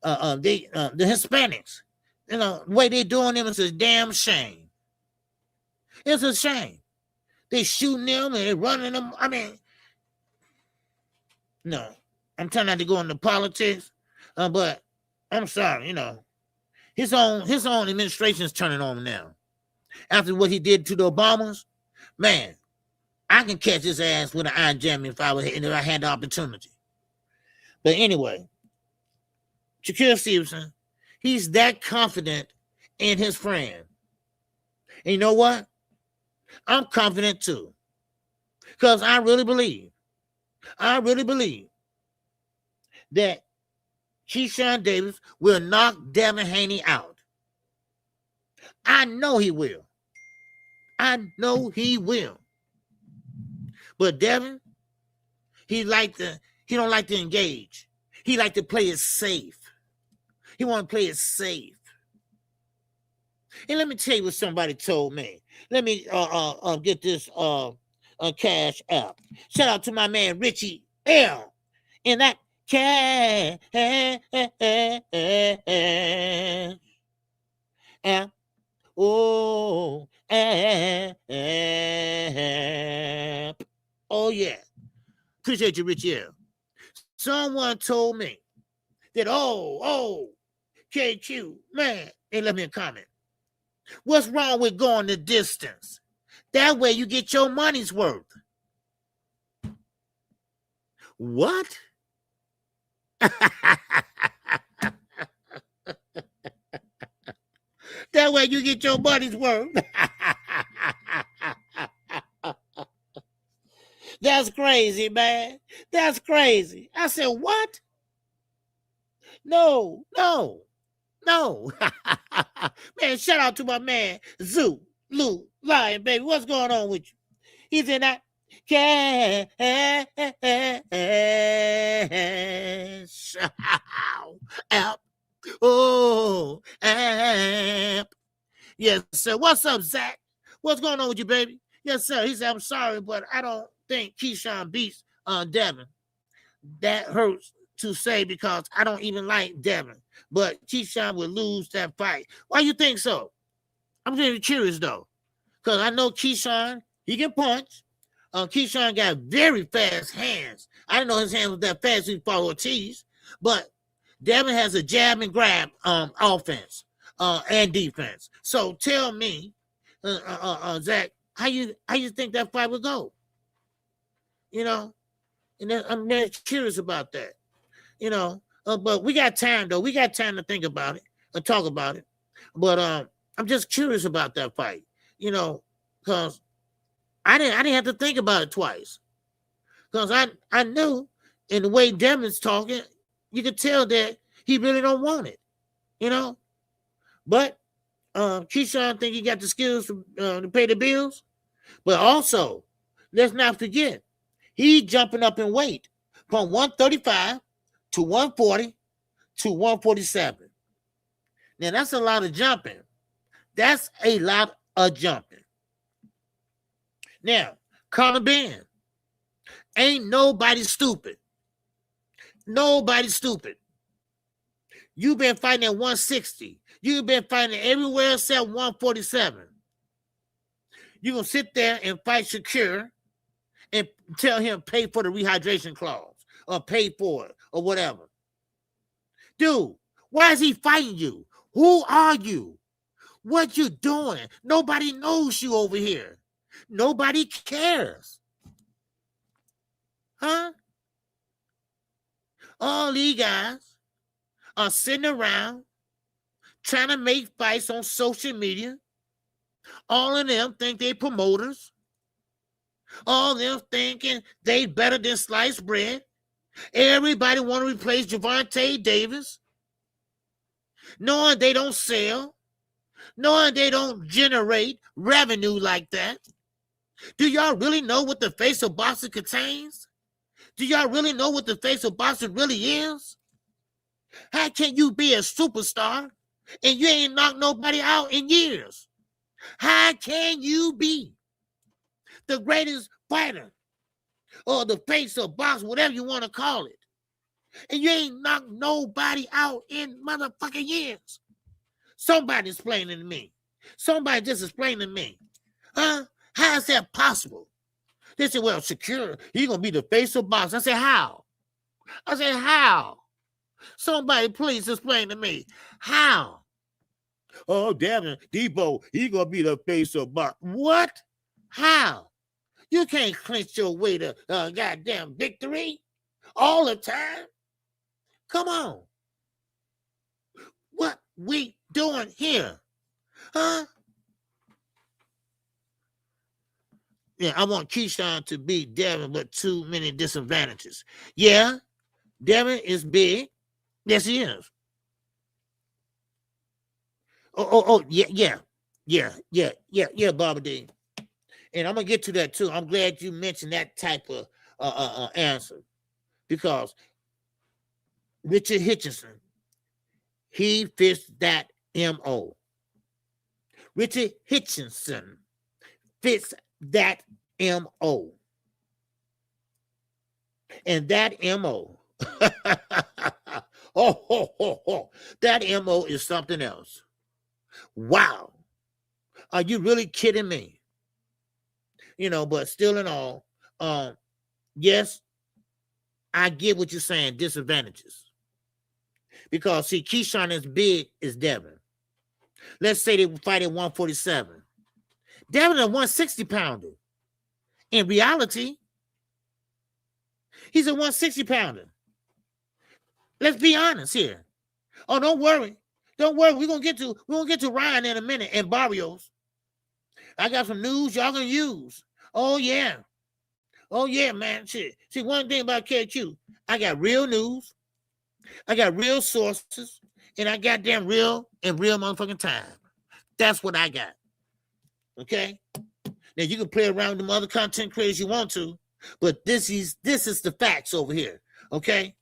The Hispanics, the way they're doing them is a damn shame. It's a shame. They shooting them and they running them. I mean, no, I'm trying not to go into politics, but I'm sorry, his own administration is turning on him now. After what he did to the Obamas, man, I can catch his ass with an iron jam if I had the opportunity. But anyway, Shakur Stevenson, he's that confident in his friend. And you know what? I'm confident too. Because I really believe that Keyshawn Davis will knock Devin Haney out. I know he will. I know he will. But Devin, he don't like to engage. He like to play it safe. He want to play it safe. And let me tell you what somebody told me. Let me get this Cash App. Shout out to my man Richie L. In that Cash App. Oh, app. Oh, yeah. Appreciate you, Richie L. Someone told me that, KQ, man, they left me a comment. What's wrong with going the distance? That way you get your money's worth. What? That way you get your money's worth. That's crazy, man. That's crazy. I said, what? No. Man, shout out to my man, Zoo, Lou, Lion, baby. What's going on with you? He's in that Cash App. Oh, app. Yes, sir. What's up, Zach? What's going on with you, baby? Yes, sir. He said, I'm sorry, but I don't think Keyshawn beats Devin. That hurts to say because I don't even like Devin. But Keyshawn will lose that fight. Why you think so? I'm really curious, though. Because I know Keyshawn, he can punch. Keyshawn got very fast hands. I didn't know his hands was that fast when he fought Ortiz. But Devin has a jab and grab offense and defense. So tell me, Zach, how you think that fight would go? You know, and I'm very curious about that. You know, but we got time though. We got time to think about it and talk about it. But I'm just curious about that fight. You know, because I didn't have to think about it twice. Because I knew in the way Devin's talking, you could tell that he really don't want it, you know. But Keyshawn think he got the skills to pay the bills. But also, let's not forget, he jumping up in weight from 135 to 140 to 147. Now, that's a lot of jumping. That's a lot of jumping. Now, Conor Ben, ain't nobody stupid. Nobody stupid. You've been fighting at 160. You've been fighting everywhere except 147. You're going to sit there and fight Shakur and tell him pay for the rehydration clause or pay for it or whatever. Dude, why is he fighting you? Who are you? What you doing? Nobody knows you over here. Nobody cares. Huh? All these guys are sitting around trying to make fights on social media. All of them think they promoters. All of them thinking they better than sliced bread. Everybody want to replace Gervonta Davis. Knowing they don't sell. Knowing they don't generate revenue like that. Do y'all really know what the face of boxing contains? Do y'all really know what the face of boxing really is? How can you be a superstar and you ain't knocked nobody out in years? How can you be the greatest fighter or the face of boxing, whatever you want to call it, and you ain't knocked nobody out in motherfucking years? Somebody explaining to me. Somebody just explain to me. Huh? How is that possible? They said, well, Shakur, he's going to be the face of boxing. I said, how? I said, how? Somebody please explain to me. How? Oh, damn it, Debo, he's going to be the face of boxing. What? How? You can't clinch your way to goddamn victory all the time. Come on. What we doing here? Huh? Yeah, I want Keyshawn to beat Devin, but too many disadvantages. Yeah, Devin is big. Yes, he is. Oh, yeah, Barbara D. And I'm gonna get to that too. I'm glad you mentioned that type of answer, because Richard Hitchinson, he fits that MO. Richard Hitchinson fits that MO. And that MO, that MO is something else. Wow. Are you really kidding me? You know, but still in all, yes, I get what you're saying, disadvantages. Because, see, Keyshawn is big as Devin. Let's say they fight at 147. Devin a 160 pounder. In reality, he's a 160 pounder. Let's be honest here. Oh, don't worry. Don't worry. We're gonna get to Ryan in a minute and Barrios. I got some news y'all gonna use. Oh yeah. Oh yeah, man. Shit. See, one thing about KQ, I got real news, I got real sources, and I got damn real and real motherfucking time. That's what I got. Okay? Now you can play around with them other content creators you want to, but this is the facts over here. Okay?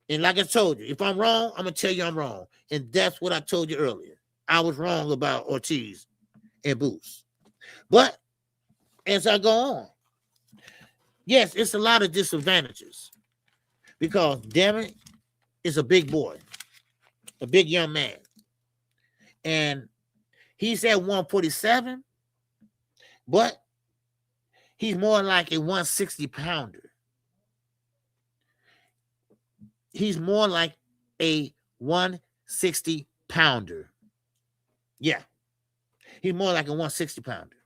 And like I told you, if I'm wrong, I'm gonna tell you I'm wrong. And that's what I told you earlier. I was wrong about Ortiz and Boots. But as I go on, yes, it's a lot of disadvantages, because Devin is a big boy, a big young man. And he's at 147, but he's more like a 160 pounder. He's more like a 160 pounder. Yeah. He's more like a 160 pounder.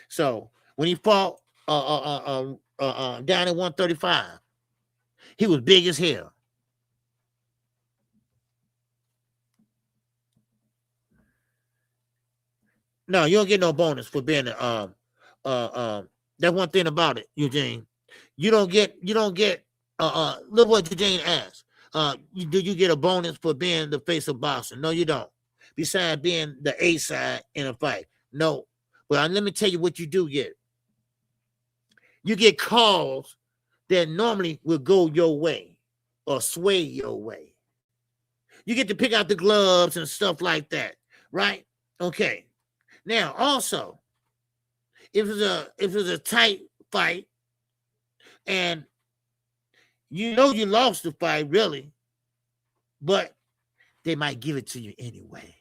So when he fought down at 135, he was big as hell. No, you don't get no bonus for being that's one thing about it, Eugene. You don't get look what Eugene asked. Do you get a bonus for being the face of boxing? No, you don't. Besides being the A side in a fight. No. But let me tell you what you do get. You get calls that normally will go your way or sway your way. You get to pick out the gloves and stuff like that, right? Okay. Now, also, if it's a tight fight and you know you lost the fight, really, but they might give it to you anyway.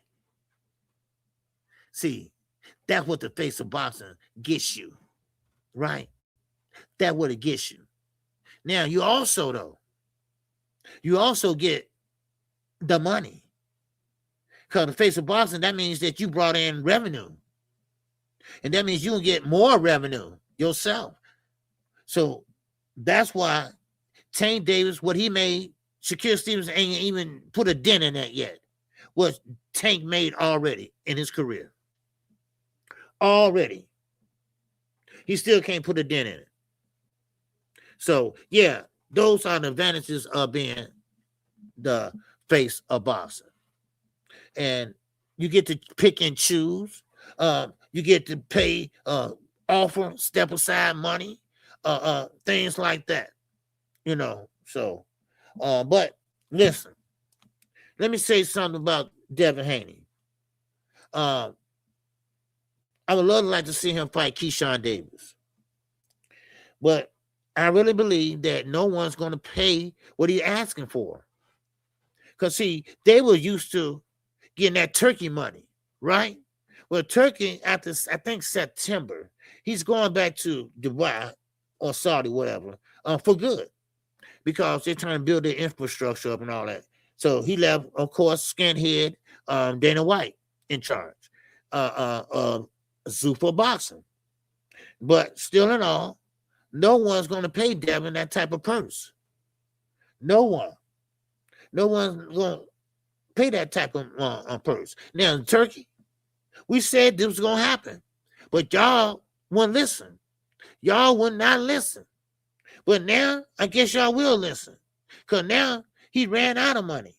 See, that's what the face of boxing gets you, right? That's what it gets you. Now, you also get the money. Because the face of boxing, that means that you brought in revenue. And that means you'll get more revenue yourself. So that's why Tank Davis, what he made, Shakur Stevenson ain't even put a dent in that yet. What Tank made already in his career. Already. He still can't put a dent in it. So, yeah, those are the advantages of being the face of boxing. And you get to pick and choose. You get to pay, offer, step aside money, things like that. You know, so, but listen, let me say something about Devin Haney. I would love to like to see him fight Keyshawn Davis. But I really believe that no one's going to pay what he's asking for. Because, see, they were used to getting that Turkey money, right? Well, Turkey, after, I think, September, he's going back to Dubai or Saudi, whatever, for good. Because they're trying to build their infrastructure up and all that. So he left, of course, skinhead Dana White in charge of Zuffa Boxing. But still in all, no one's going to pay Devin that type of purse. No one. No one's going to pay that type of purse. Now, in Turkey, we said this was going to happen. But y'all wouldn't listen. Y'all would not listen. But now, I guess y'all will listen. Because now, He ran out of money.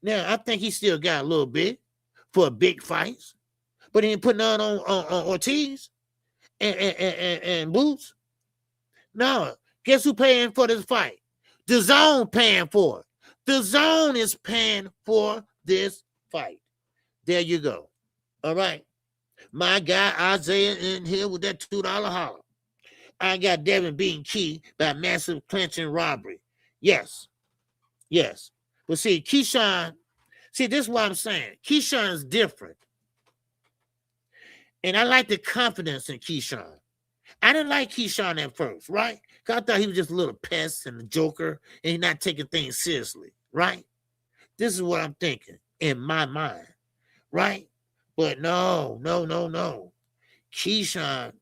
Now, I think he still got a little bit for big fights, but he didn't put none on Ortiz and Boots. No, guess who paying for this fight? The Zone paying for it. The Zone is paying for this fight. There you go. All right. My guy Isaiah in here with that $2 holler. I got Devin being key by massive clinching robbery. Yes. Yes. But see, Keyshawn, this is what I'm saying. Keyshawn is different. And I like the confidence in Keyshawn. I didn't like Keyshawn at first, right? Because I thought he was just a little pest and a joker and he's not taking things seriously, right? This is what I'm thinking in my mind, right? But no. Keyshawn,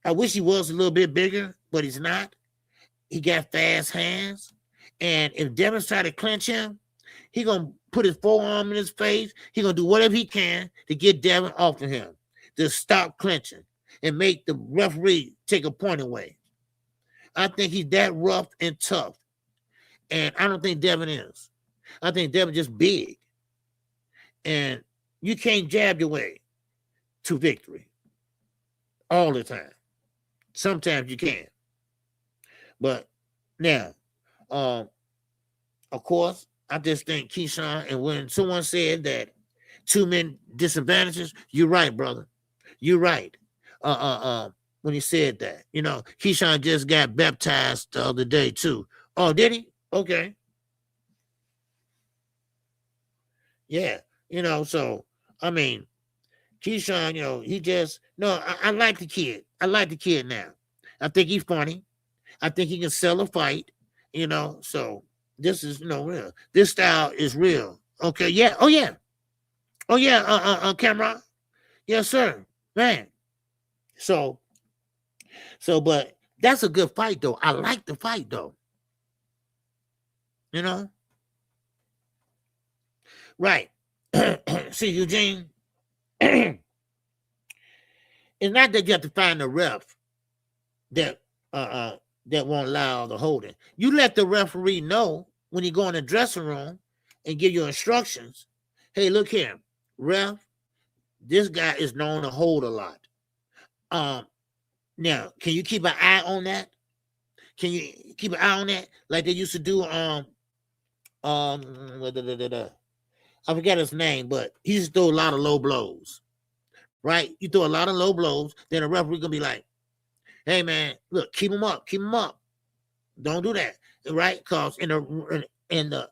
I wish he was a little bit bigger, but he's not. He got fast hands. And if Devin's trying to clinch him, he going to put his forearm in his face. He going to do whatever he can to get Devin off of him, to stop clinching and make the referee take a point away. I think he's that rough and tough. And I don't think Devin is. I think Devin just big. And you can't jab your way to victory all the time. Sometimes you can. But now, of course, I just think Keyshawn, and when someone said that 2 men disadvantages, you're right, brother. You're right. When he said that, Keyshawn just got baptized the other day too. Oh, did he? Okay. Yeah. So, I mean, Keyshawn, he just, I like the kid. I like the kid now. I think he's funny. I think he can sell a fight, so this is, real. This style is real. Okay. Yeah. Oh, yeah. Oh, yeah. Cameron. Yes, sir. Man. So, but that's a good fight, though. I like the fight, though. Right. See, Eugene, it's not that you have to find a ref that won't allow the holding. You let the referee know when you go in the dressing room and give you instructions. Hey, look here, ref, this guy is known to hold a lot. Now, can you keep an eye on that? Can you keep an eye on that? Like they used to do I forget his name, but he used to throw a lot of low blows. Right? You throw a lot of low blows, then the referee gonna be like, hey man, look, keep him up. Don't do that. Right? Because in the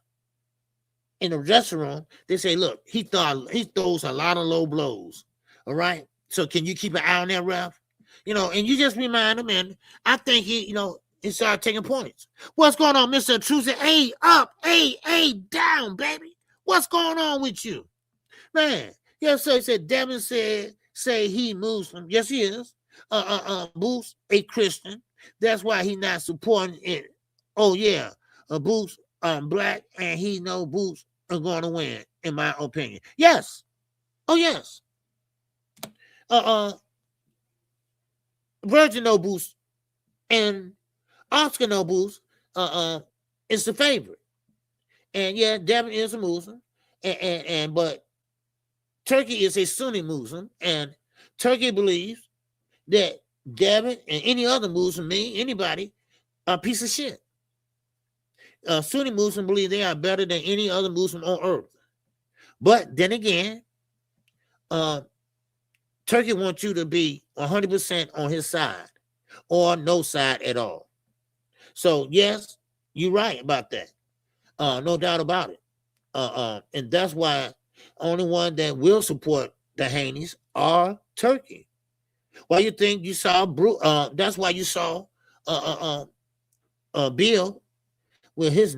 dressing room, they say, look, he throws a lot of low blows. All right. So can you keep an eye on that, ref? And you just remind him, and I think he started taking points. What's going on, Mr. Trucy? A up, A down, baby. What's going on with you? Man, yes, sir. He said Devin say he Muslim. Yes, he is. Boots a Christian. That's why he not supporting it. Oh, yeah. Boots black, and he know Boots are going to win, in my opinion. Yes. Oh, yes. Virgil no Boots and Oscar no Boots is the favorite. And yeah, Devin is a Muslim, but Turkey is a Sunni Muslim, and Turkey believes that Devin and any other Muslim, anybody, are a piece of shit. Sunni Muslims believe they are better than any other Muslim on earth. But then again, Turkey wants you to be 100% on his side or no side at all. So, yes, you're right about that. No doubt about it. And that's why only one that will support the Haneys are Turkey. Why you think you saw that's why you saw Bill with his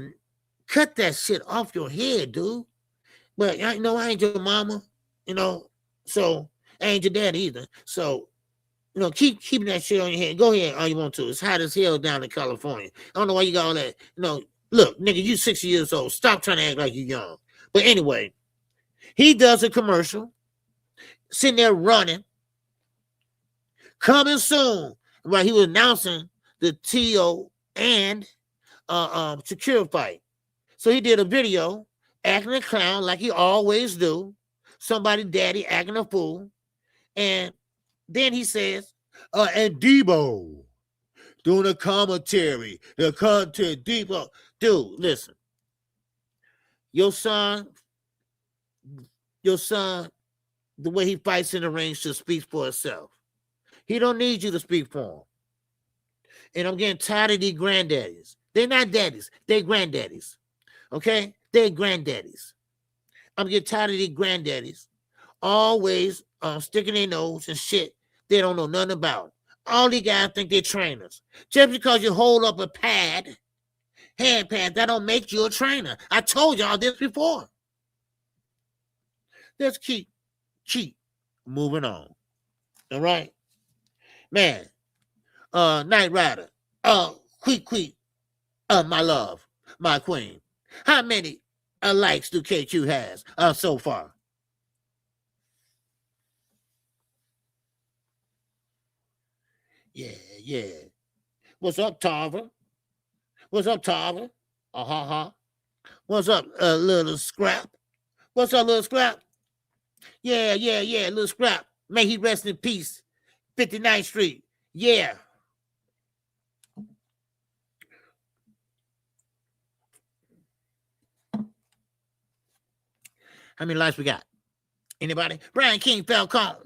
cut that shit off your head, dude. But I ain't your mama, so I ain't your dad either. So, keeping that shit on your head. Go ahead all you want to. It's hot as hell down in California. I don't know why you got all that. Look, nigga, you 60 years old. Stop trying to act like you young. But anyway, he does a commercial, sitting there running, coming soon. Right, he was announcing the Tszyu and Shakur fight. So he did a video acting a clown like he always do. Somebody daddy acting a fool. And then he says, and Debo doing a commentary, the content, Debo. Dude, listen. Your son, the way he fights in the ring should speak for itself. He don't need you to speak for him. And I'm getting tired of these granddaddies. They're not daddies. They're granddaddies. Okay? They're granddaddies. I'm getting tired of these granddaddies always sticking their nose and shit they don't know nothing about. All these guys think they're trainers. Just because you hold up a pad, hand pad, that don't make you a trainer. I told y'all this before. Let's keep moving on. All right? Man, Night Rider, Queek, my love, my queen. How many likes do KQ has so far? Yeah. What's up, Tarver? What's up, Tarver? What's up, little Scrap? What's up, little Scrap? Yeah, little Scrap. May he rest in peace. 59th Street. Yeah. How many likes we got? Anybody? Brian King Falcone.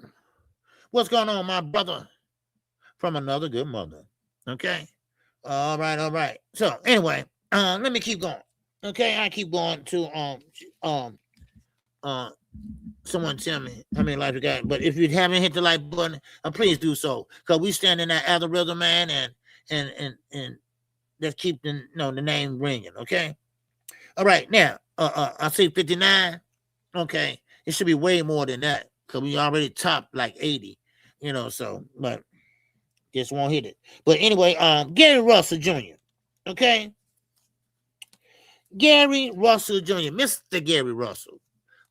What's going on, my brother? From another good mother. Okay. All right. So anyway, let me keep going. Okay, I keep going to someone tell me how many likes we got. But if you haven't hit the like button, please do so. Because we stand in that algorithm, man, and let's keep the name ringing, okay? All right, now I see 59. Okay, it should be way more than that because we already topped like 80, so but just won't hit it. But anyway, Gary Russell Jr. Okay. Gary Russell Jr., Mr. Gary Russell.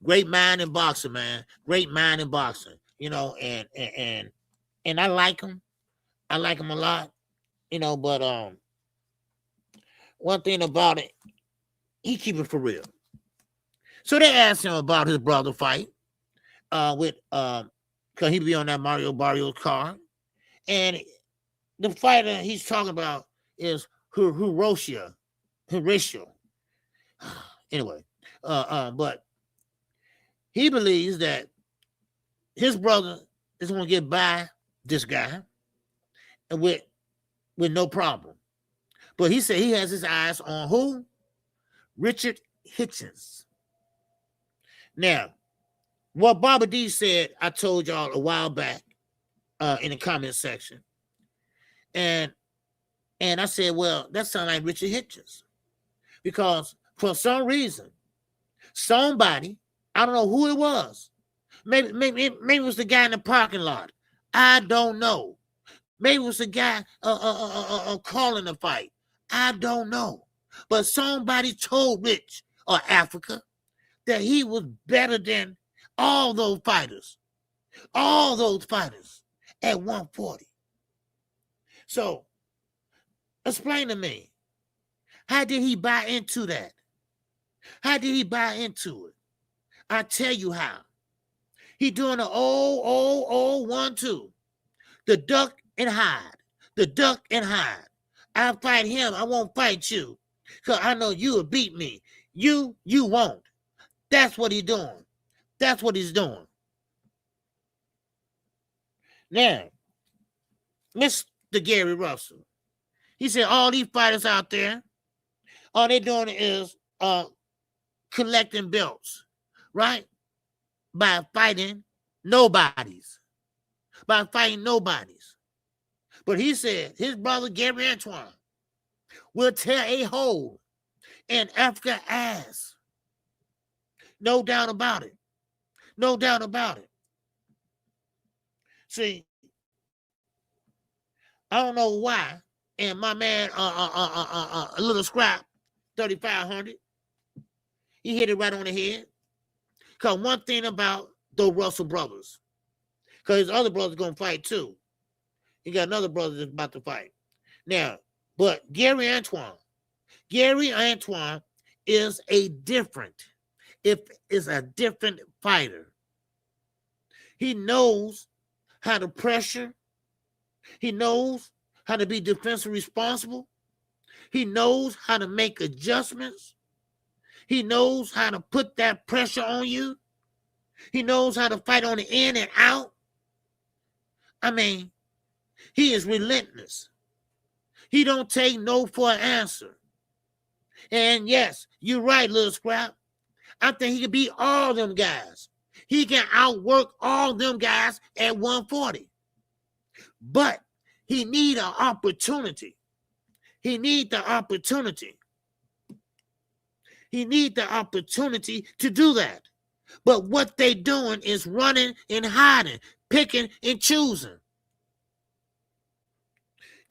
Great mind in boxing, man. Great mind in boxing. And I like him. I like him a lot. But one thing about it, he keep it for real. So they asked him about his brother fight with because he be on that Mario Barrios card. And the fighter he's talking about is Horatio. Anyway, but he believes that his brother is going to get by this guy and with no problem. But he said he has his eyes on who? Richard Hitchens. Now, what Bobby D said, I told y'all a while back in the comment section. And I said, well, that sounds like Richard Hitchens. Because for some reason, somebody, I don't know who it was. Maybe it was the guy in the parking lot. I don't know. Maybe it was the guy calling the fight. I don't know. But somebody told Rich or Africa that he was better than all those fighters. All those fighters at 140. So, explain to me, how did he buy into that? How did he buy into it? I tell you how. He doing an old 1-2. The duck and hide. The duck and hide. I'll fight him. I won't fight you. Because I know you will beat me. You won't. That's what he's doing. That's what he's doing. Now, Mr. Gary Russell, he said all these fighters out there, all they're doing is collecting belts, right? By fighting nobodies. By fighting nobodies. But he said his brother Gary Antoine will tear a hole in Africa's ass. No doubt about it. No doubt about it. See, I don't know why. And my man, a little scrap, 3,500, he hit it right on the head. Because one thing about the Russell brothers, because his other brother's going to fight too. He got another brother that's about to fight. Now, but Gary Antoine, Gary Antoine is a different fighter. He knows how to pressure. He knows how to be defensive responsible. He knows how to make adjustments. He knows how to put that pressure on you. He knows how to fight on the in and out. I mean, he is relentless. He don't take no for an answer. And yes, you're right, little scrap. I think he can beat all them guys. He can outwork all them guys at 140. But he need an opportunity. He need the opportunity. He need the opportunity to do that. But what they doing is running and hiding, picking and choosing.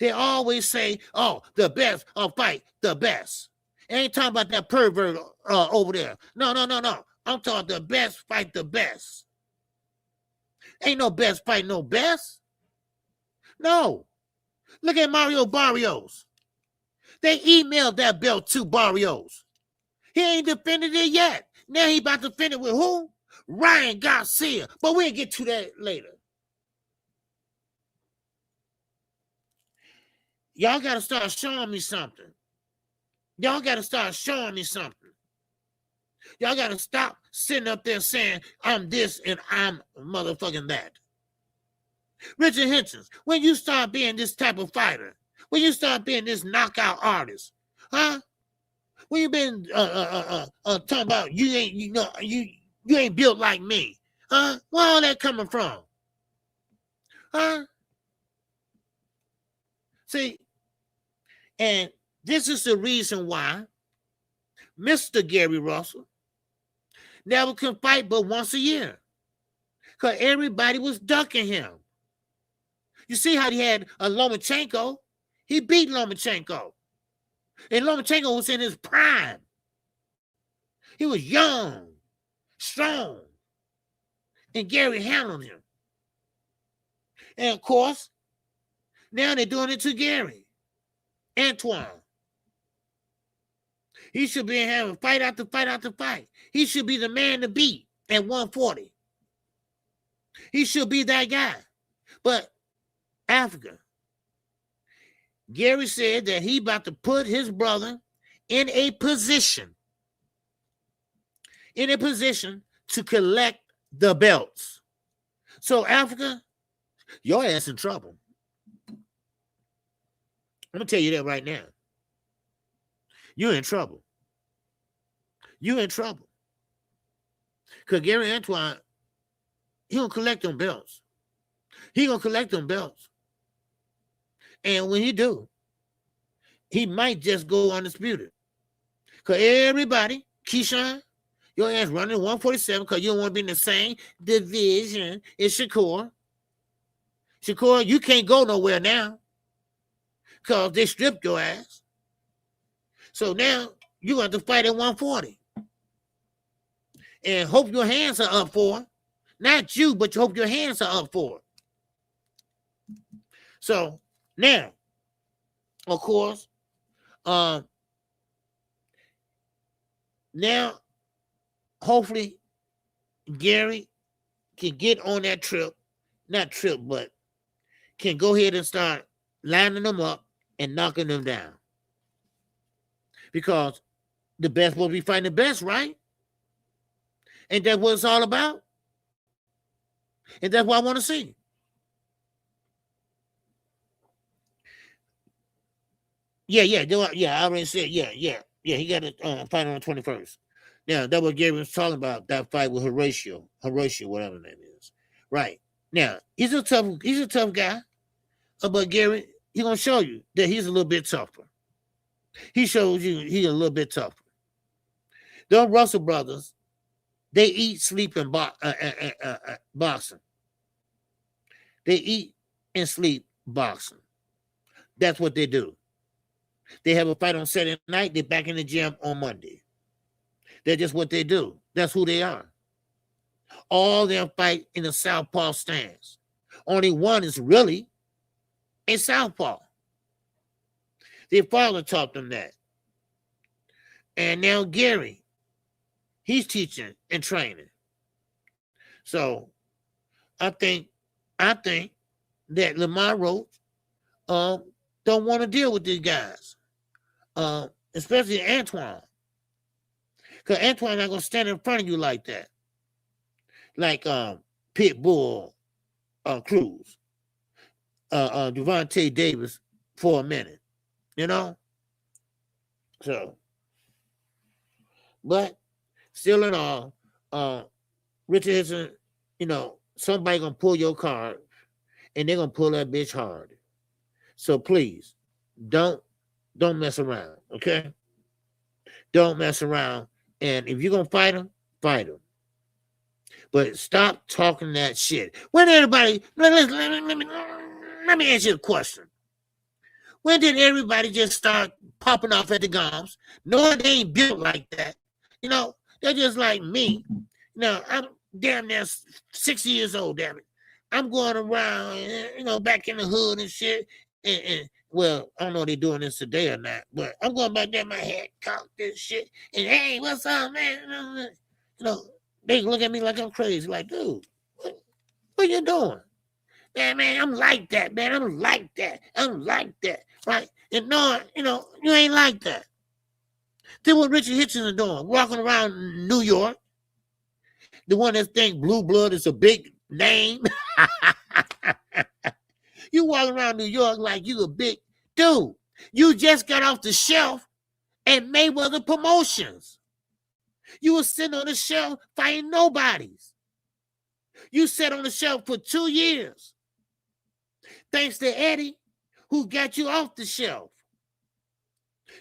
They always say, oh, the best fight the best. I ain't talking about that pervert over there. No. I'm talking the best fight the best. Ain't no best fight no best. No. Look at Mario Barrios. They emailed that belt to Barrios. He ain't defended it yet. Now he about to defend it with who? Ryan Garcia. But we'll get to that later. Y'all got to start showing me something. Y'all got to start showing me something. Y'all got to stop sitting up there saying, I'm this and I'm motherfucking that. Richard Hitchens, when you start being this type of fighter, when you start being this knockout artist, huh? When you been talking about you ain't built like me, huh? Where all that coming from? Huh? See, and this is the reason why Mr. Gary Russell never can fight but once a year. Because everybody was ducking him. You see how he had a Lomachenko? He beat Lomachenko. And Lomachenko was in his prime. He was young, strong. And Gary handled him. And of course, now they're doing it to Gary Antoine. He should be having fight after fight after fight. He should be the man to beat at 140. He should be that guy. But Africa, Gary said that he about to put his brother in a position to collect the belts. So Africa, your ass in trouble. I'm going to tell you that right now. You're in trouble. You're in trouble. Because Gary Antoine, he going to collect them belts. He going to collect them belts. And when he do, he might just go undisputed. Because everybody, Keyshawn, your ass running 147 because you don't want to be in the same division as Shakur. Shakur, you can't go nowhere now because they stripped your ass. So now you have to fight at 140. And hope your hands are up for it. Not you, but you hope your hands are up for it. So now, of course, now hopefully Gary can get on that trip, not trip, but can go ahead and start lining them up and knocking them down. Because the best will be fighting the best, right? Ain't that what it's all about? And that's what I want to see. Yeah, I already said, yeah, he got to fight on the 21st. Now, that's what Gary was talking about, that fight with Horatio, whatever the name is. Right. Now, he's a tough guy, but Gary, he's going to show you that he's a little bit tougher. He shows you he's a little bit tougher. The Russell brothers, they eat, sleep, and boxing. They eat and sleep boxing. That's what they do. They have a fight on Saturday night. They're back in the gym on Monday. That's just what they do. That's who they are. All them fight in a southpaw stance. Only one is really a southpaw. Their father taught them that. And now Gary, he's teaching and training. So I think that Lamar Roach don't want to deal with these guys, especially Antoine. Because Antoine not going to stand in front of you like that. Like Pitbull Cruz, Devontae Davis for a minute, you know? So, but still in all, Richard Henson, you know, somebody going to pull your card and they're going to pull that bitch hard. So please, don't mess around, okay? Don't mess around. And if you're going to fight him, fight him. But stop talking that shit. When everybody, let me ask you a question. When did everybody just start popping off at the gums? Knowing they ain't built like that. You know, they're just like me. You know, I'm damn near 60 years old, damn it. I'm going around, you know, back in the hood and shit. And well, I don't know if they're doing this today or not, but I'm going back there, my head cocked this shit. And hey, what's up, man? You know, they look at me like I'm crazy. Like, dude, what you doing? Man, I'm like that, man. I'm like that. Right? And no, you know, you ain't like that. Then what Richard Hitchens is doing, walking around New York, the one that think blue blood is a big name. You walk around New York like you a big dude. You just got off the shelf at Mayweather Promotions. You was sitting on the shelf fighting nobodies. You sat on the shelf for 2 years. Thanks to Eddie, who got you off the shelf.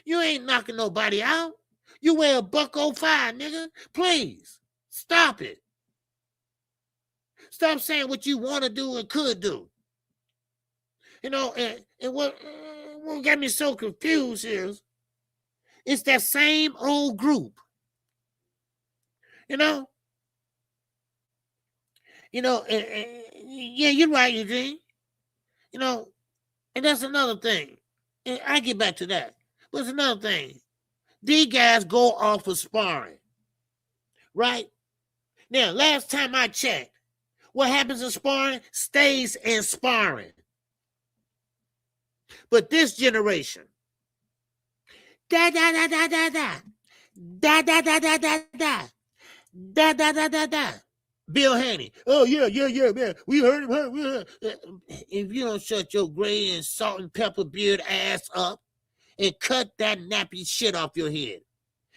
You ain't knocking nobody out. You weigh $105, nigga. Please, stop it. Stop saying what you want to do and could do. You know, and what got me so confused is it's that same old group. You know, yeah, you're right, Eugene. You know, and that's another thing. And I get back to that. But it's another thing. These guys go off of sparring, right? Now, last time I checked, what happens in sparring stays in sparring. But this generation, da da da da da da, da da da da da da, da da da da da. Bill Haney. Oh yeah, man. We heard him. If you don't shut your gray and salt and pepper beard ass up and cut that nappy shit off your head,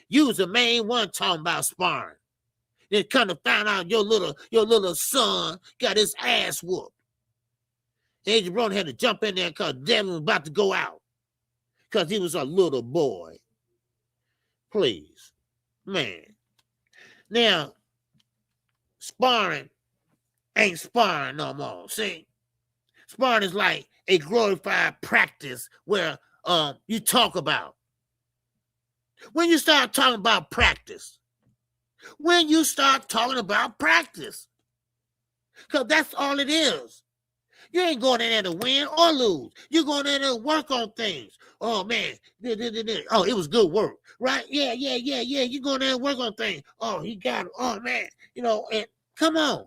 you was the main one talking about sparring. Then kind of found out your little son got his ass whooped. Adrien Broner had to jump in there because Devin was about to go out because he was a little boy. Please, man. Now, sparring ain't sparring no more. See, sparring is like a glorified practice where you talk about. When you start talking about practice, because that's all it is. You ain't going in there to win or lose. You're going in there to work on things. Oh, man. Oh, it was good work. Right? Yeah. You're going in there and work on things. Oh, he got it. Oh, man. You know, and come on.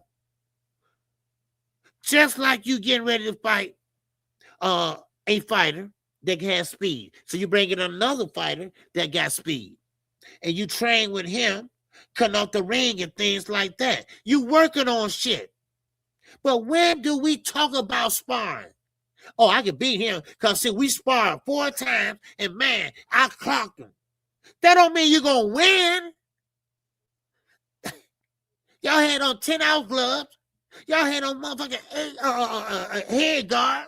Just like you getting ready to fight a fighter that has speed. So you bring in another fighter that got speed. And you train with him, cutting off the ring and things like that. You working on shit. But when do we talk about sparring? Oh, I can beat him because, see, we sparred 4 times, and, man, I clocked him. That don't mean you're going to win. Y'all had on 10-ounce gloves. Y'all had on motherfucking head guard.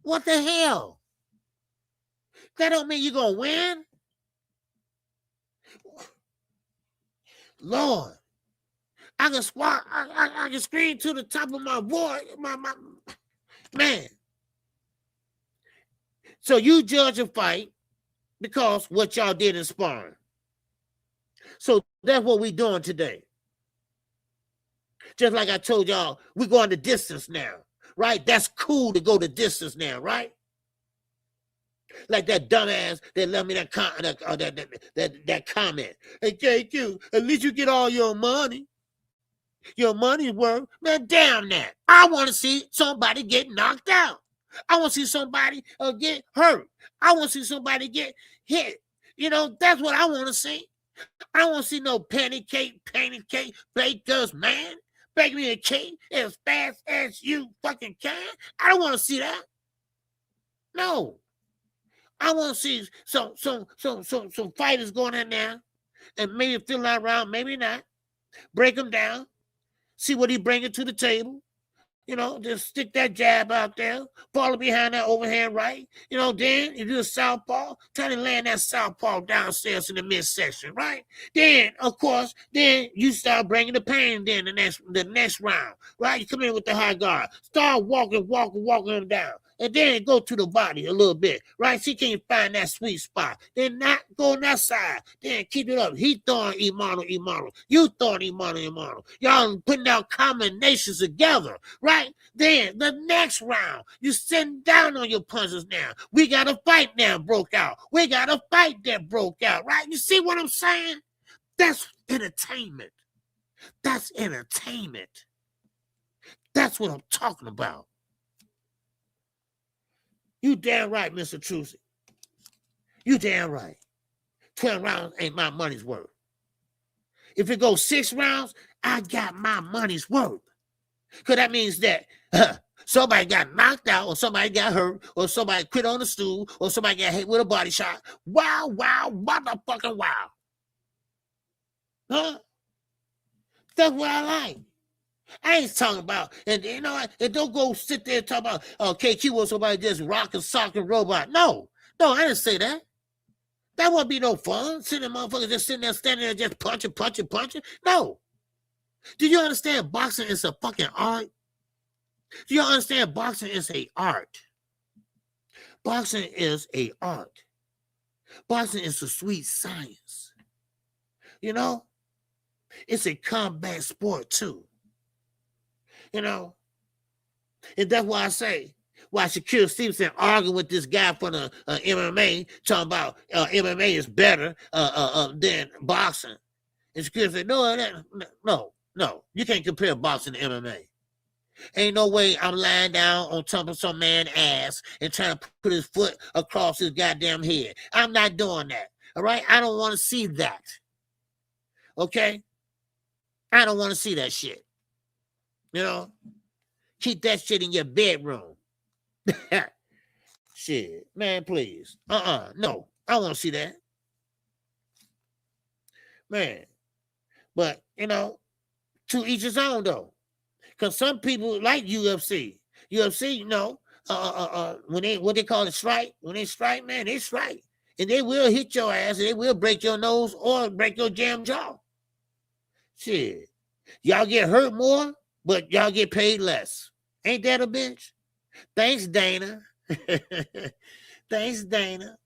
What the hell? That don't mean you're going to win. Lord. I can squat, I can scream to the top of my voice, my man. So you judge a fight because what y'all did in sparring. So that's what we're doing today. Just like I told y'all, we're going the distance now, right? That's cool to go the distance now, right? Like that dumbass that left me that comment. Hey, KQ, at least you get all your money. Your money's worth. Man, damn that. I want to see somebody get knocked out. I want to see somebody get hurt. I want to see somebody get hit. You know, that's what I want to see. I don't want to see no patty cake, bakers, man. Bake me a cake as fast as you fucking can. I don't want to see that. No. I want to see some fighters going in there and maybe fill that round, maybe not. Break them down. See what he bringing to the table. You know, just stick that jab out there, follow behind that overhand right. You know, then if you're a southpaw, try to land that southpaw downstairs in the midsection, right? Then, of course, then you start bringing the pain then the next round, right? You come in with the high guard. Start walking him down. And then go to the body a little bit, right? See, can you find that sweet spot? Then not go on that side. Then keep it up. He throwing Imano. You throwing Imano. Y'all putting out combinations together, right? Then the next round, you sitting down on your punches now. We got a fight now broke out. We got a fight that broke out, right? You see what I'm saying? That's entertainment. That's entertainment. That's what I'm talking about. You damn right, Mr. Trucy. You damn right. 12 rounds ain't my money's worth. If it goes 6 rounds, I got my money's worth. Because that means that somebody got knocked out or somebody got hurt or somebody quit on the stool or somebody got hit with a body shot. Wow, motherfucking wow. Huh? That's what I like. I ain't talking about, and you know, and don't go sit there and talk about, KQ was somebody just rocking, socking robot. No, I didn't say that. That wouldn't be no fun. Sitting there, motherfuckers just sitting there, standing there, just punching. No. Do you understand boxing is a fucking art? Do you understand boxing is a art? Boxing is a art. Boxing is a sweet science. You know? It's a combat sport, too. You know, and that's why I say, why Shakur Stevenson arguing with this guy from the MMA, talking about MMA is better than boxing. And Shakur said, no, you can't compare boxing to MMA. Ain't no way I'm lying down on top of some man's ass and trying to put his foot across his goddamn head. I'm not doing that, all right? I don't want to see that, okay? I don't want to see that shit. You know, keep that shit in your bedroom. Shit, man, please. No, I don't want to see that. Man, but, you know, to each his own, though. Because some people like UFC. UFC, you know, when they call it strike, when they strike, man, they strike. And they will hit your ass, and they will break your nose or break your damn jaw. Shit. Y'all get hurt more, but y'all get paid less. Ain't that a bitch? Thanks, Dana. Thanks, Dana.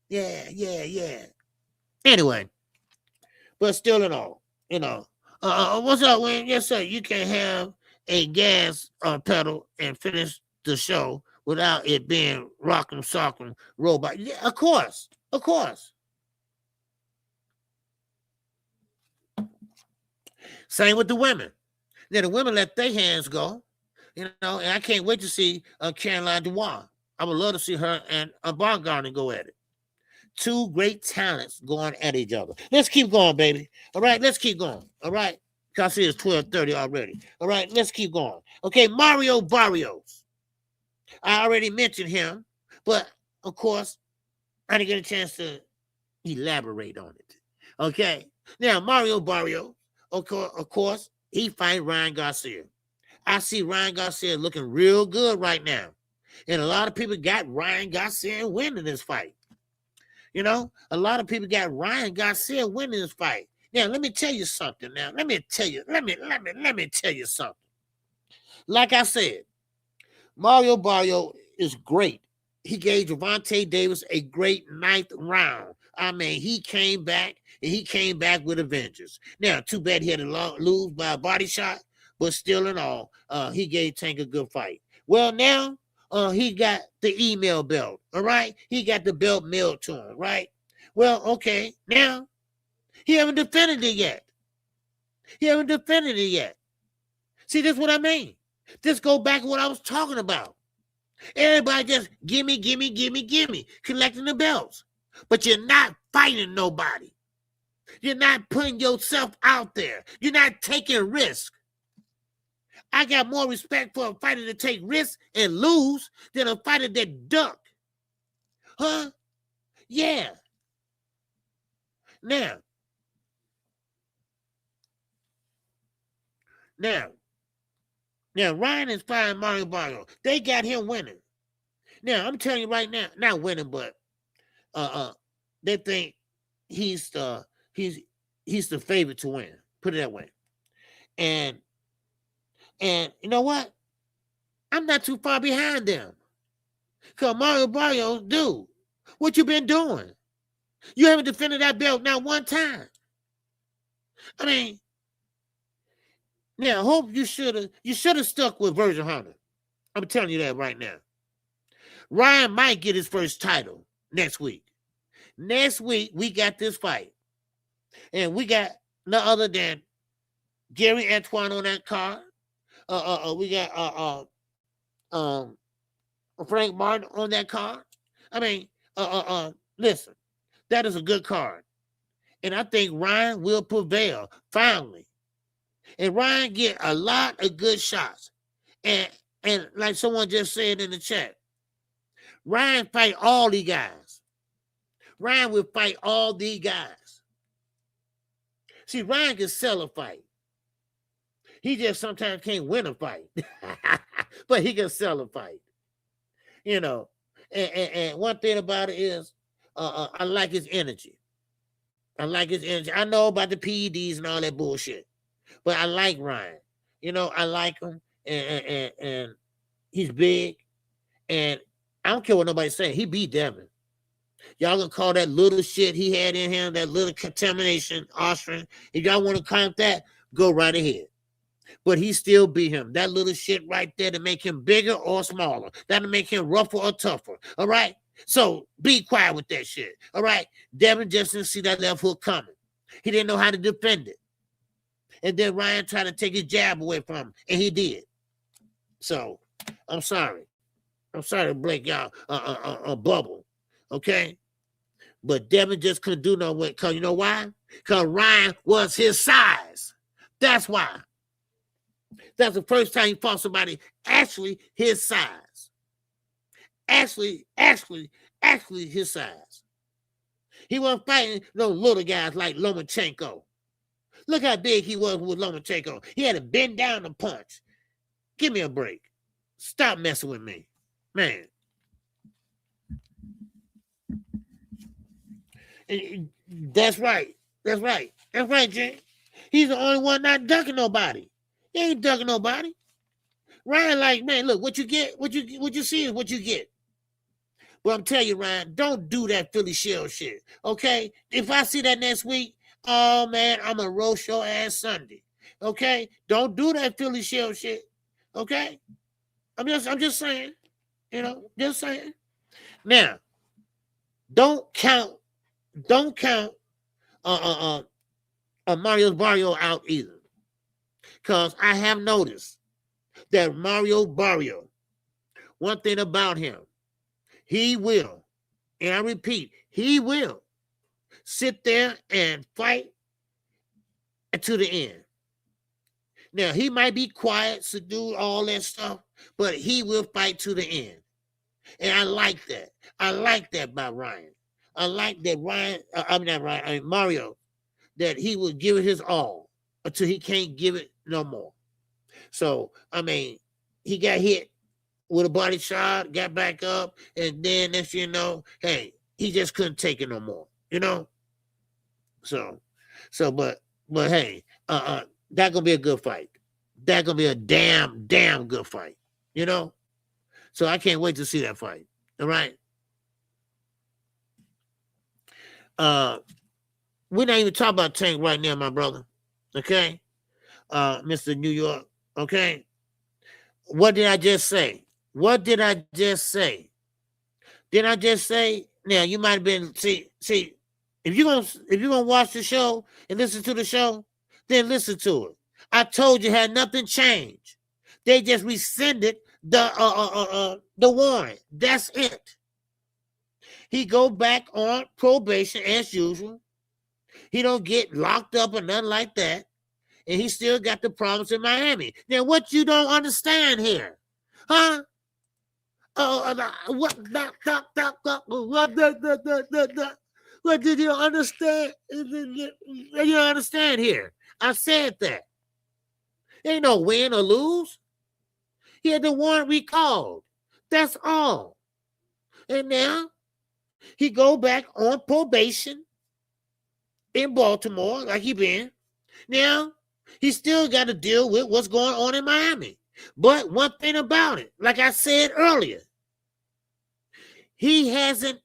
Yeah. Anyway, but still in all, you know. What's up, Wayne? Yes, sir. You can have a gas pedal and finish the show without it being rock'em sock'em robot. Yeah, of course. Same with the women. Now, the women let their hands go, you know, and I can't wait to see Caroline Dubois. I would love to see her and Baumgartner go at it. Two great talents going at each other. Let's keep going, baby. All right, let's keep going. All right. I see it's 12:30 already. All right, let's keep going. Okay, Mario Barrios. I already mentioned him, but, of course, I didn't get a chance to elaborate on it. Okay. Now, Mario Barrios, of course, he fight Ryan Garcia. I see Ryan Garcia looking real good right now. And a lot of people got Ryan Garcia winning this fight. You know, a lot of people got Ryan Garcia winning this fight. Now, let me tell you something now. Let me tell you something. Like I said, Mario Barrios is great. He gave Gervonta Davis a great 9th round. I mean, he came back, and he came back with a vengeance. Now, too bad he had to lose by a body shot, but still in all, he gave Tank a good fight. Well, now, he got the email belt, all right? He got the belt mailed to him, right? Well, okay, now he haven't defended it yet. See, this is what I mean. This go back to what I was talking about. Everybody just gimme, collecting the belts. But you're not fighting nobody. You're not putting yourself out there. You're not taking risks. I got more respect for a fighter that take risks and lose than a fighter that duck. Huh? Yeah. Now, Ryan is fighting Mario Barrios. They got him winning. Now, I'm telling you right now, not winning, but they think he's the favorite to win. Put it that way. And you know what? I'm not too far behind them. Because Mario Barrios, dude, what you been doing? You haven't defended that belt not one time. I mean, now, I hope you should have stuck with Virgil Hunter. I'm telling you that right now. Ryan might get his first title next week. Next week, we got this fight. And we got no other than Gary Antoine on that card. We got Frank Martin on that card. I mean, listen, that is a good card. And I think Ryan will prevail, finally. And Ryan get a lot of good shots. And like someone just said in the chat, Ryan fight all these guys. Ryan will fight all these guys. See, Ryan can sell a fight. He just sometimes can't win a fight. But he can sell a fight. You know. And one thing about it is I like his energy. I know about the PEDs and all that bullshit. But I like Ryan. You know, I like him. And he's big. And I don't care what nobody's saying. He beat Devin. Y'all gonna call that little shit he had in him, that little contamination, Austrian. If y'all want to count that, go right ahead. But he still beat him. That little shit right there to make him bigger or smaller. That'll make him rougher or tougher. All right? So be quiet with that shit. All right? Devin just didn't see that left hook coming. He didn't know how to defend it. And then Ryan tried to take his jab away from him, and he did. So, I'm sorry. I'm sorry to break y'all a bubble, okay? But Devin just couldn't do no way. Because you know why? Because Ryan was his size. That's why. That's the first time he fought somebody actually his size. Actually his size. He wasn't fighting no little guys like Lomachenko. Look how big he was with Lomachenko. He had to bend down and punch. Give me a break. Stop messing with me. Man. That's right. Jay. He's the only one not ducking nobody. He ain't ducking nobody. Ryan, like, man, look, what you get, what you see is what you get. But I'm telling you, Ryan, don't do that Philly shell shit. Okay? If I see that next week, oh man, I'm gonna roast your ass Sunday. Okay? Don't do that Philly shell shit. Okay? I'm just saying. You know, just saying. Now, don't count Mario Barrios out either. Because I have noticed that Mario Barrios, one thing about him, he will, and I repeat, he will sit there and fight to the end. Now, he might be quiet, subdued, all that stuff, but he will fight to the end. And I like that. I like that by Ryan. I like that Mario, that he will give it his all until he can't give it no more. So, I mean, he got hit with a body shot, got back up, and then next you know, hey, he just couldn't take it no more, you know? So, but hey, that's gonna be a good fight. That's gonna be a damn good fight, you know? So I can't wait to see that fight. All right. We're not even talking about Tank right now, my brother. Okay? Mr. New York. Okay? What did I just say? What did I just say? Did I just say? Now you might have been see. If you're gonna watch the show and listen to the show, then listen to it. I told you had nothing changed. They just rescinded the warrant. That's it. He go back on probation as usual. He don't get locked up or nothing like that. And he still got the problems in Miami. Now, what you don't understand here? Huh? What did you understand? You don't understand here. I said that. Ain't no win or lose. He had the warrant recalled. That's all. And now he go back on probation in Baltimore like he been. Now he still got to deal with what's going on in Miami. But one thing about it, like I said earlier, he hasn't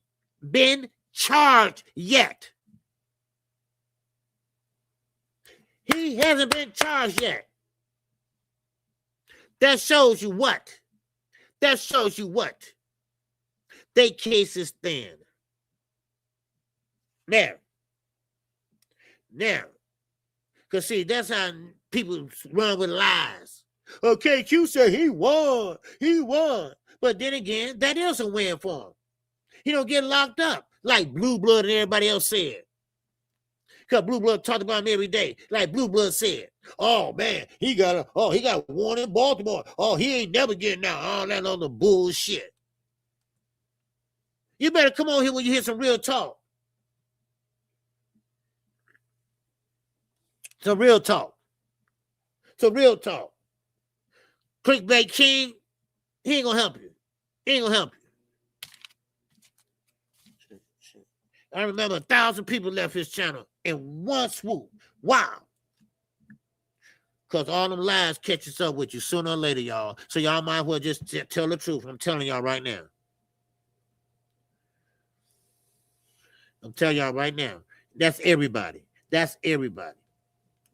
been charged yet. He hasn't been charged yet. That shows you what? That shows you what? They case is thin. Now, because see, that's how people run with lies. Okay, Q said he won. But then again, that is a win for him. He don't get locked up like Blue Blood and everybody else said. Because Blue Blood talked about him every day. Like Blue Blood said, oh man, he got one in Baltimore. Oh, he ain't never getting out. All that other bullshit. You better come on here when you hear some real talk. Some real talk. Clickbait King, he ain't gonna help you. I remember 1,000 people left his channel in one swoop. Wow. Because all them lies catches up with you sooner or later, y'all. So y'all might as well just tell the truth. I'm telling y'all right now. That's everybody.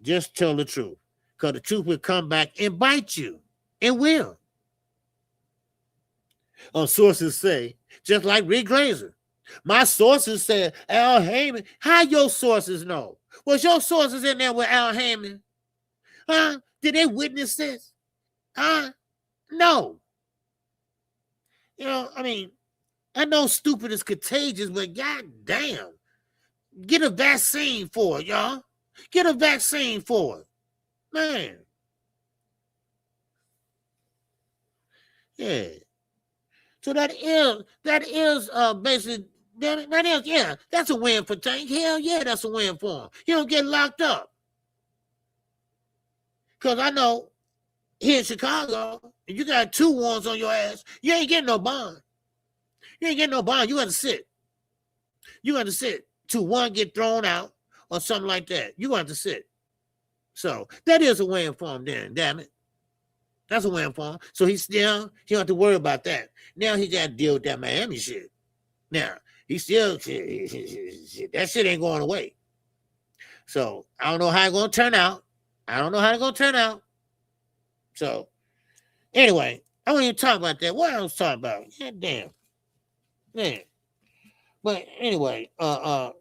Just tell the truth. Because the truth will come back and bite you. It will. Sources say, just like Rick Glazer. My sources said Al Haymon. How your sources know? Was your sources in there with Al Haymon? Huh? Did they witness this? Huh? No. You know, I mean, I know stupid is contagious, but goddamn, get a vaccine for it, y'all. Get a vaccine for it, man. Yeah. So that is basically that is, yeah, that's a win for Tank. Hell yeah, that's a win for him. He don't get locked up. Because I know here in Chicago, if you got 2 warrants on your ass, you ain't getting no bond. You got to sit. Till one get thrown out or something like that. You got to sit. So that is a win for him then, damn it. That's a win for him. So he don't have to worry about that. Now he got to deal with that Miami shit. Now, that shit ain't going away. So I don't know how it's going to turn out. So anyway, I won't even talk about that. What I was talking about? God damn. Man. But anyway, I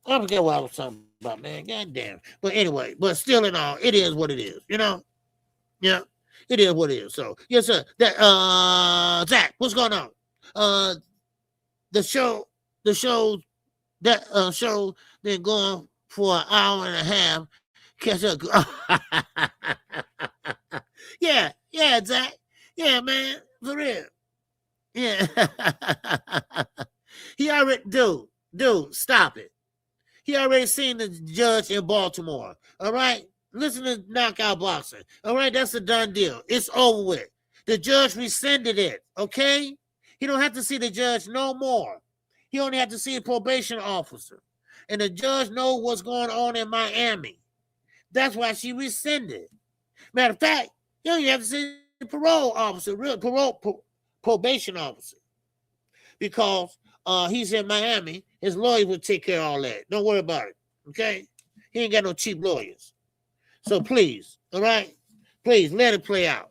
forget what I was talking about, man. God damn. But anyway, but still in all, it is what it is, you know? Yeah. It is what it is. So yes, sir. That Zach, what's going on? The show been going for an hour and a half. Catch up. Yeah, Zach. Yeah, man, for real. Yeah. He already, dude, stop it. He already seen the judge in Baltimore. All right. Listen to Knockout Boxing. All right, that's a done deal. It's over with. The judge rescinded it, okay? He don't have to see the judge no more. He only have to see a probation officer. And the judge knows what's going on in Miami. That's why she rescinded. Matter of fact, you don't even have to see the parole officer, probation officer. Because he's in Miami. His lawyers will take care of all that. Don't worry about it, okay? He ain't got no cheap lawyers. So please, all right? Please, let it play out.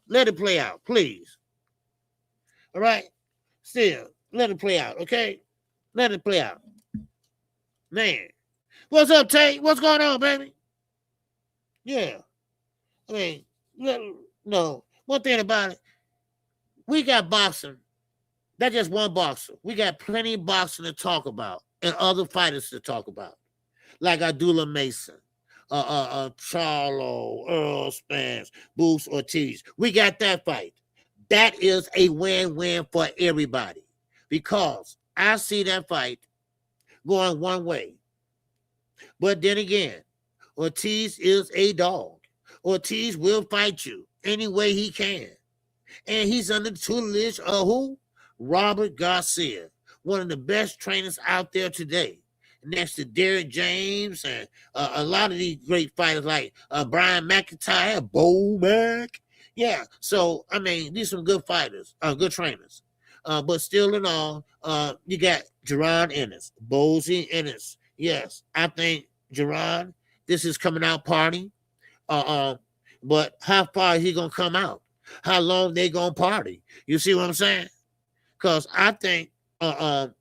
Please. All right? Still, let it play out, okay? Let it play out. Man. What's up, Tate? What's going on, baby? Yeah. I mean, no. One thing about it, we got boxing. That's just one boxer. We got plenty of boxing to talk about and other fighters to talk about. Like Abdullah Mason, Charlo, Earl Spence, Bruce Ortiz. We got that fight. That is a win-win for everybody because I see that fight going one way. But then again, Ortiz is a dog. Ortiz will fight you any way he can. And he's under the tutelage of who? Robert Garcia, one of the best trainers out there today. Next to Derrick James and a lot of these great fighters like Brian McIntyre, Bo Mac. Yeah, so, I mean, these are some good fighters, good trainers. But still in all, you got Jaron Ennis, Bozy Ennis. Yes, I think Jaron, this is coming out party. But how far is he going to come out? How long they going to party? You see what I'm saying? Because I think Jaron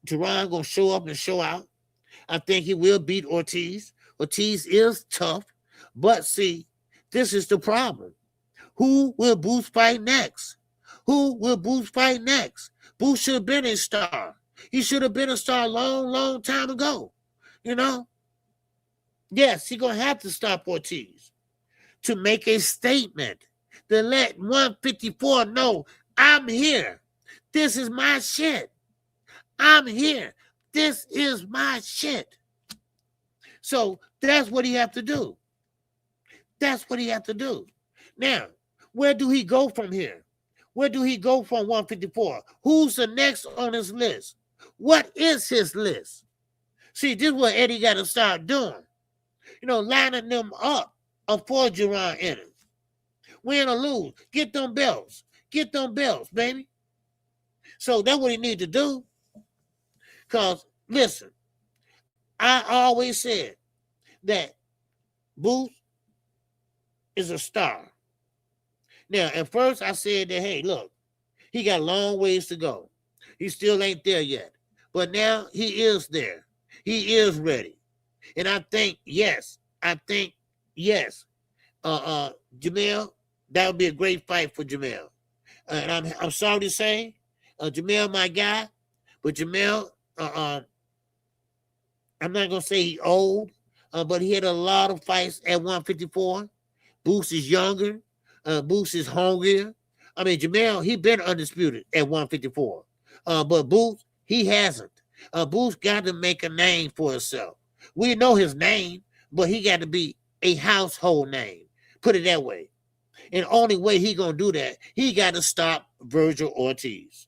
going to show up and show out. I think he will beat Ortiz. Ortiz is tough. But see, this is the problem. Who will Booth fight next? Who will Booth fight next? Booth should have been a star. He should have been a star a long, long time ago. You know? Yes, he's going to have to stop Ortiz to make a statement, to let 154 know, I'm here. This is my shit. I'm here. This is my shit. So that's what he have to do. That's what he have to do. Now, where do he go from here? Where do he go from 154? Who's the next on his list? What is his list? See, this is what Eddie got to start doing. You know, lining them up for Jaron Ennis. Win or lose, get them belts. Get them belts, baby. So that's what he need to do. Because, listen, I always said that Booth is a star. Now, at first I said that, hey, look, he got a long ways to go. He still ain't there yet. But now he is there. He is ready. And I think, yes. Jamel, that would be a great fight for Jamel. And I'm sorry to say, Jamel, my guy, but Jamel, I'm not going to say he's old, but he had a lot of fights at 154. Boost is younger. Boost is hungrier. I mean, Jamel, he been undisputed at 154. But Boost, he hasn't. Boost got to make a name for himself. We know his name, but he got to be a household name. Put it that way. And the only way he going to do that, he got to stop Virgil Ortiz.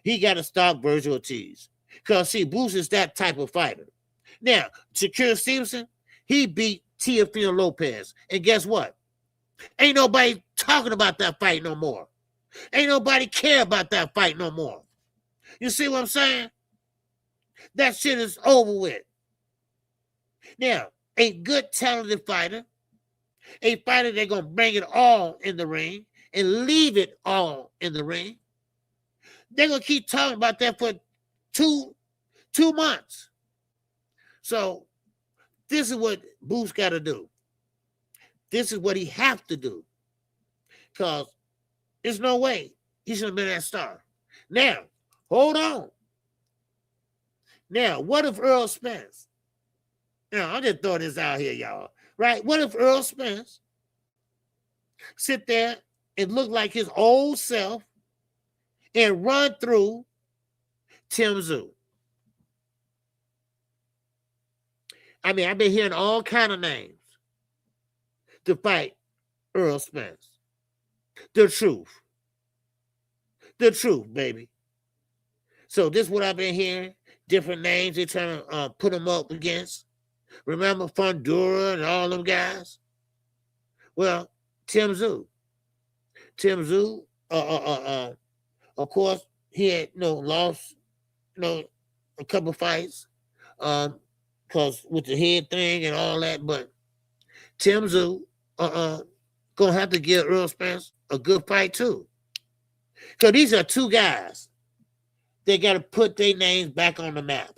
He got to stop Virgil Ortiz. Because, see, Boost is that type of fighter. Now, Shakur Stevenson, he beat Teofimo Lopez. And guess what? Ain't nobody talking about that fight no more. Ain't nobody care about that fight no more. You see what I'm saying? That shit is over with. Now, a good, talented fighter, a fighter that's going to bring it all in the ring and leave it all in the ring, they're going to keep talking about that for two months. So this is what Booth got to do. This is what he have to do. Because there's no way he should have been that star. Now, hold on. Now, what if Earl Spence? Now, I'm just throwing this out here, y'all. Right? What if Earl Spence sit there and look like his old self and run through Tszyu? I mean, I've been hearing all kind of names to fight Earl Spence. The truth. The truth, baby. So this is what I've been hearing. Different names they're trying to put them up against. Remember Fundura and all them guys? Well, Tszyu. Tszyu, of course, he had lost a couple fights because with the head thing and all that, but Tszyu gonna have to give Earl Spence a good fight too. Because these are two guys. They got to put their names back on the map.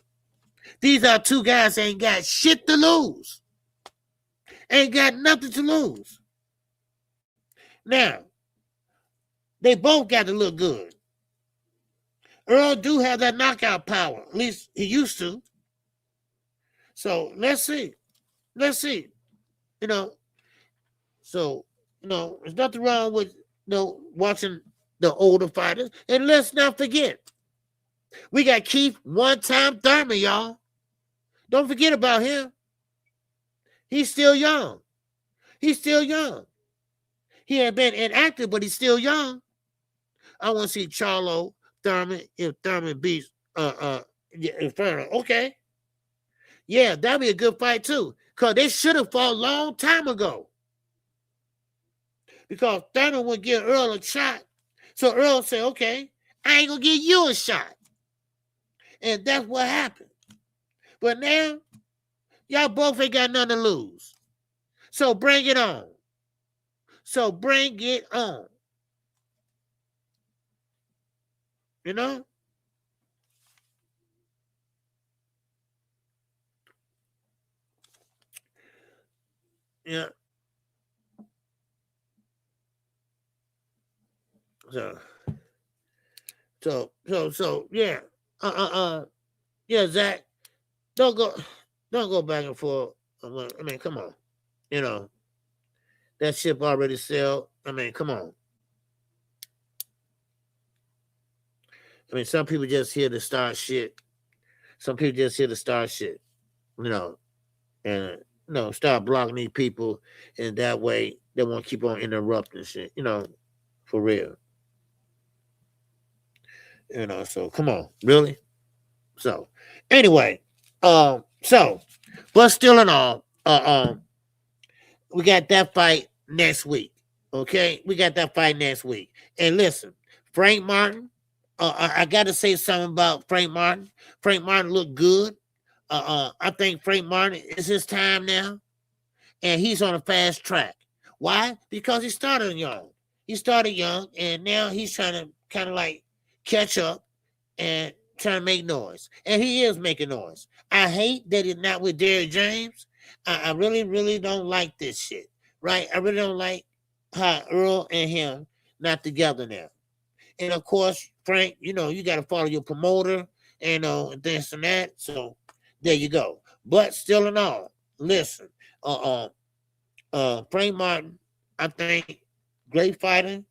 These are two guys that ain't got shit to lose. Ain't got nothing to lose. Now, they both got to look good. Earl do have that knockout power. At least he used to. So let's see. Let's see. You know, so, you know, there's nothing wrong with, you know, watching the older fighters. And let's not forget, we got Keith one-time Thurman, y'all. Don't forget about him. He's still young. He's still young. He ain't been inactive, but he's still young. I want to see Charlo, Thurman, if Thurman beats Inferno. Okay. Yeah, that'd be a good fight too. Because they should have fought a long time ago. Because Thurman would give Earl a shot. So Earl said, okay, I ain't going to give you a shot. And that's what happened. But now, y'all both ain't got nothing to lose. So bring it on. So bring it on. You know? Yeah. So, yeah. Yeah, Zach, don't go back and forth. I mean, come on. You know, that ship already sailed. I mean, come on. I mean, some people just here to start shit. Some people just here to start shit. You know, and start blocking these people, and that way they won't keep on interrupting shit. You know, for real. You know, so come on, really. So anyway, but still in all, we got that fight next week. Okay, we got that fight next week. And listen, Frank Martin. I got to say something about Frank Martin. Frank Martin looked good. I think Frank Martin is his time now, and he's on a fast track. Why? Because he started young. He started young, and now he's trying to kind of like catch up and trying to make noise. And he is making noise. I hate that he's not with Derrick James. I really, really don't like this shit, right? I really don't like how Earl and him not together now. And of course, Frank, you know, you got to follow your promoter, and this and that. So there you go. But still in all, listen, Frank Martin, I think, great fighter.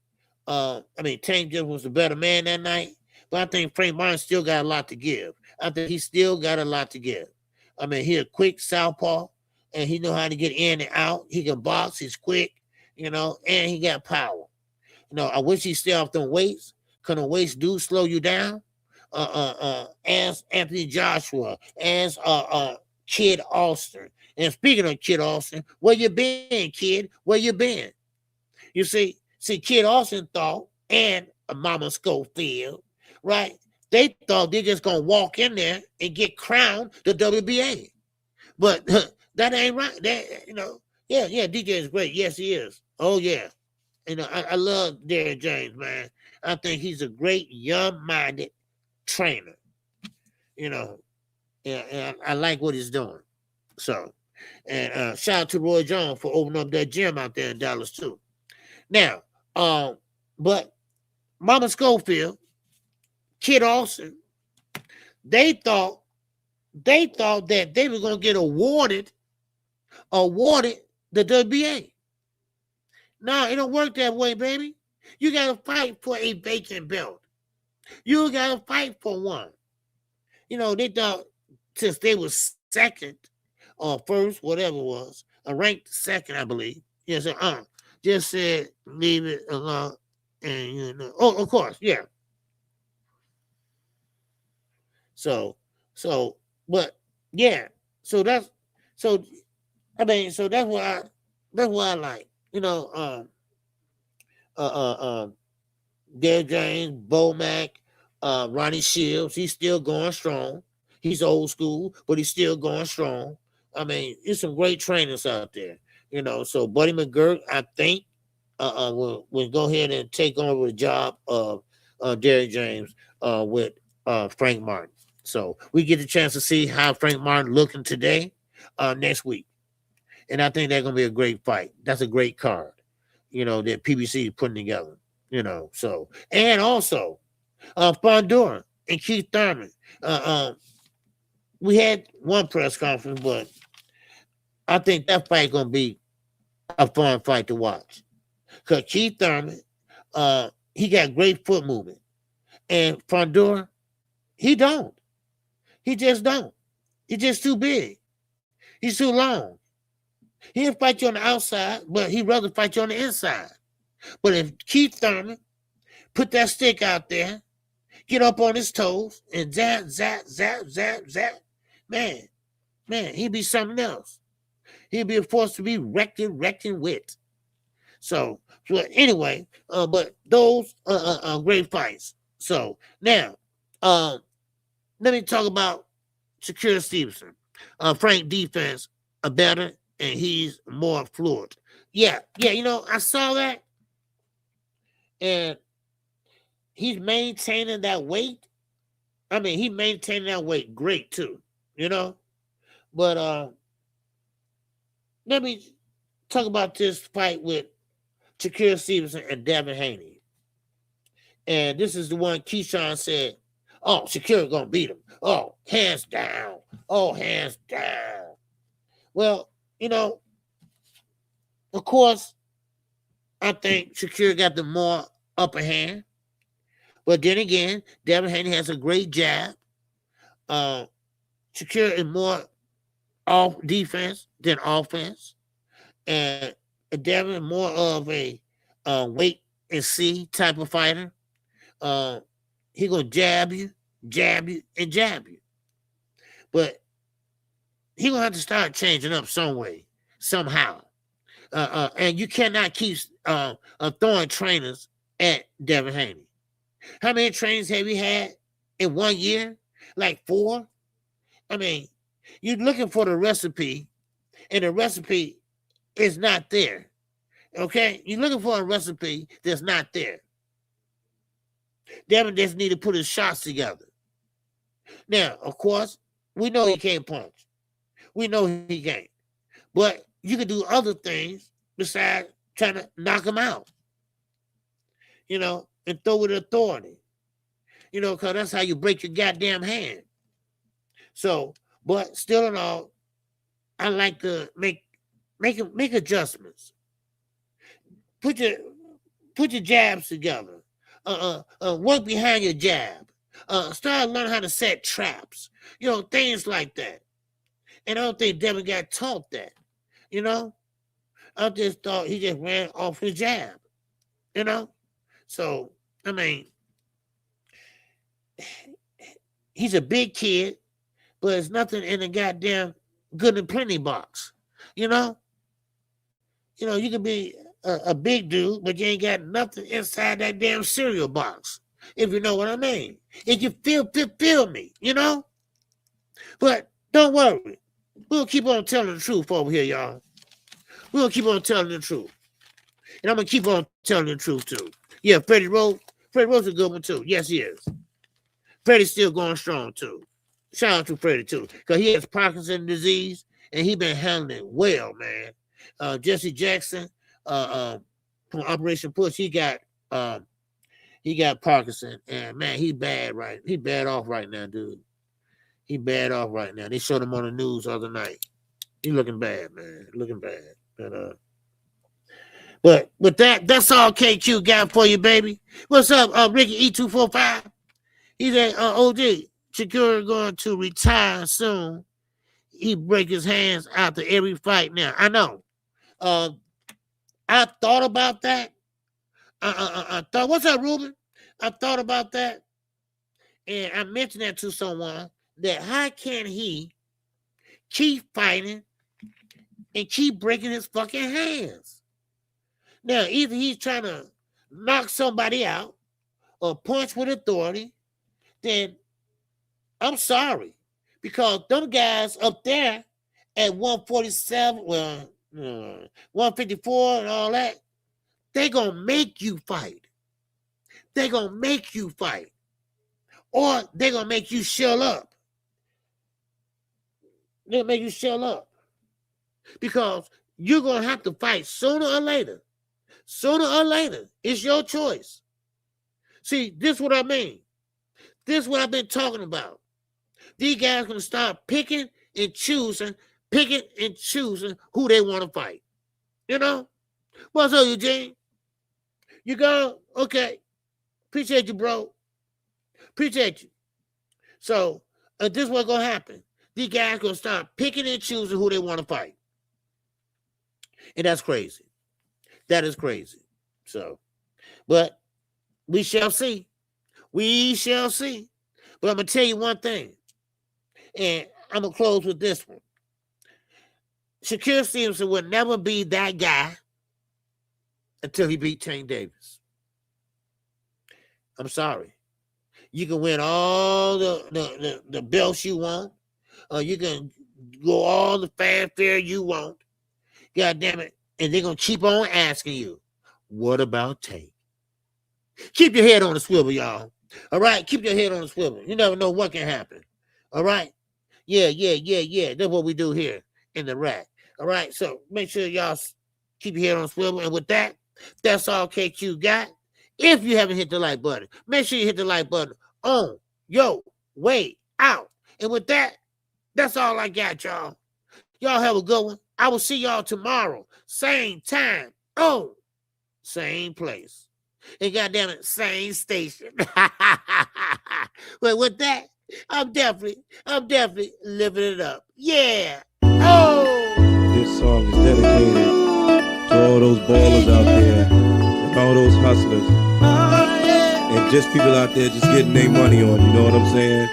I mean, Tank just was a better man that night, but I think Frank Martin still got a lot to give. I think he still got a lot to give. I mean, he's a quick southpaw, and he know how to get in and out. He can box. He's quick, you know, and he got power. You know, I wish he stay off them weights. Because the weights do slow you down. As Anthony Joshua, as Kid Austin. And speaking of Kid Austin, where you been, kid? Where you been? You see, Kid Austin thought, and Mama Schofield, right? They thought they're just gonna walk in there and get crowned the WBA. But that ain't right. That, you know, yeah, DJ is great. Yes, he is. Oh yeah. You know, I love Derrick James, man. I think he's a great young-minded trainer. You know, and I like what he's doing. So, and shout out to Roy Jones for opening up that gym out there in Dallas too. Now, but Mama Schofield, Kid Austin, they thought that they were gonna get awarded the WBA. No, it don't work that way, baby. You got to fight for a vacant belt. You got to fight for one. You know, they thought since they was second or first, whatever it was, ranked second, I believe. Yes, just said leave it alone. And, you know, oh, of course, yeah. So, but yeah, so that's what I like. You know, Derrick James, Bomac, Ronnie Shields, he's still going strong. He's old school, but he's still going strong. I mean, there's some great trainers out there, you know. So Buddy McGirt, I think, will go ahead and take over the job of Derrick James with Frank Martin. So we get the chance to see how Frank Martin looking today, next week. And I think that's going to be a great fight. That's a great card, that PBC is putting together, So, and also, Fondura and Keith Thurman. We had one press conference, but I think that fight going to be a fun fight to watch. Because Keith Thurman, he got great foot movement. And Fondura, he don't. He just don't. He's just too big. He's too long. He'll fight you on the outside, but he'd rather fight you on the inside. But if Keith Thurman put that stick out there, get up on his toes, and zap, zap, zap, zap, zap, man, he'd be something else. He'd be a force to be reckoned with. So anyway, but those are great fights. So now, let me talk about Shakur Stevenson. Frank defense are better, and he's more fluid. Yeah, I saw that. And he's maintaining that weight. I mean, he maintained that weight great too, But let me talk about this fight with Shakur Stevenson and Devin Haney. And this is the one Keyshawn said, oh, Shakur gonna beat him. Oh, hands down. Oh, hands down. Well, of course, I think Shakur got the more upper hand. But then again, Devin Haney has a great jab. Shakur is more off defense than offense. And Devin is more of a wait and see type of fighter. He gonna jab you, and jab you. But he gonna have to start changing up some way, somehow. And you cannot keep throwing trainers at Devin Haney. How many trainers have you had in 1 year? Like 4? I mean, you're looking for the recipe, and the recipe is not there. Okay? You're looking for a recipe that's not there. Devin just need to put his shots together. Now, of course, we know he can't punch. We know he can't. But you can do other things besides trying to knock him out. And throw with authority. Because that's how you break your goddamn hand. So, but still in all, I like to make adjustments. Put your jabs together. Work behind your jab. Start learning how to set traps. Things like that. And I don't think Devin got taught that. I just thought he just ran off his jab. So, I mean, he's a big kid, but there's nothing in the goddamn good and plenty box. You can be a big dude, but you ain't got nothing inside that damn cereal box, if you know what I mean. If you feel me, But don't worry. We'll keep on telling the truth over here, y'all. We'll keep on telling the truth. And I'm going to keep on telling the truth, too. Yeah, Freddie Rose is a good one, too. Yes, he is. Freddie's still going strong, too. Shout out to Freddie, too. Because he has Parkinson's disease, and he been handling it well, man. Jesse Jackson, from Operation Push, he got Parkinson. And, man, he bad off right now, dude. He bad off right now. They showed him on the news the other night. He looking bad, man. Looking bad. But with that's all KQ got for you, baby. What's up, Ricky E245? He said, OG, Shakur going to retire soon. He break his hands after every fight now. I know. I thought about that. I thought, what's up, Ruben? I thought about that. And I mentioned that to someone, that how can he keep fighting and keep breaking his fucking hands? Now, either he's trying to knock somebody out or punch with authority, then I'm sorry. Because them guys up there at 147, 154 and all that, they going to make you fight. they're going to make you fight. Or they're going to make you shell up. They'll make you shell up. Because you're going to have to fight sooner or later. Sooner or later. It's your choice. See, this is what I mean. This is what I've been talking about. These guys going to start picking and choosing who they want to fight. You know? What's up, Eugene? You go? Okay. Appreciate you, bro. Appreciate you. So, this is what's going to happen. These guys going to start picking and choosing who they want to fight. And that's crazy. That is crazy. So, but we shall see. We shall see. But I'm going to tell you one thing. And I'm going to close with this one. Shakur Stevenson will never be that guy until he beat Tank Davis. I'm sorry. You can win all the belts you want. You can go all the fanfare you want. God damn it. And they're going to keep on asking you, what about Tank? Keep your head on the swivel, y'all. All right? Keep your head on the swivel. You never know what can happen. All right? Yeah. That's what we do here in the rack. All right? So make sure y'all keep your head on the swivel. And with that, that's all KQ got. If you haven't hit the like button, make sure you hit the like button on your way out. And with that, that's all I got, y'all. Y'all have a good one. I will see y'all tomorrow. Same time. Oh, same place. And goddamn it, same station. But with that, I'm definitely living it up. Yeah. Oh. This song is dedicated to all those ballers out there and all those hustlers. And just people out there just getting their money on, you know what I'm saying?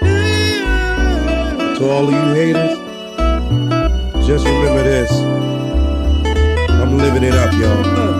To all of you haters, just remember this. I'm living it up, y'all.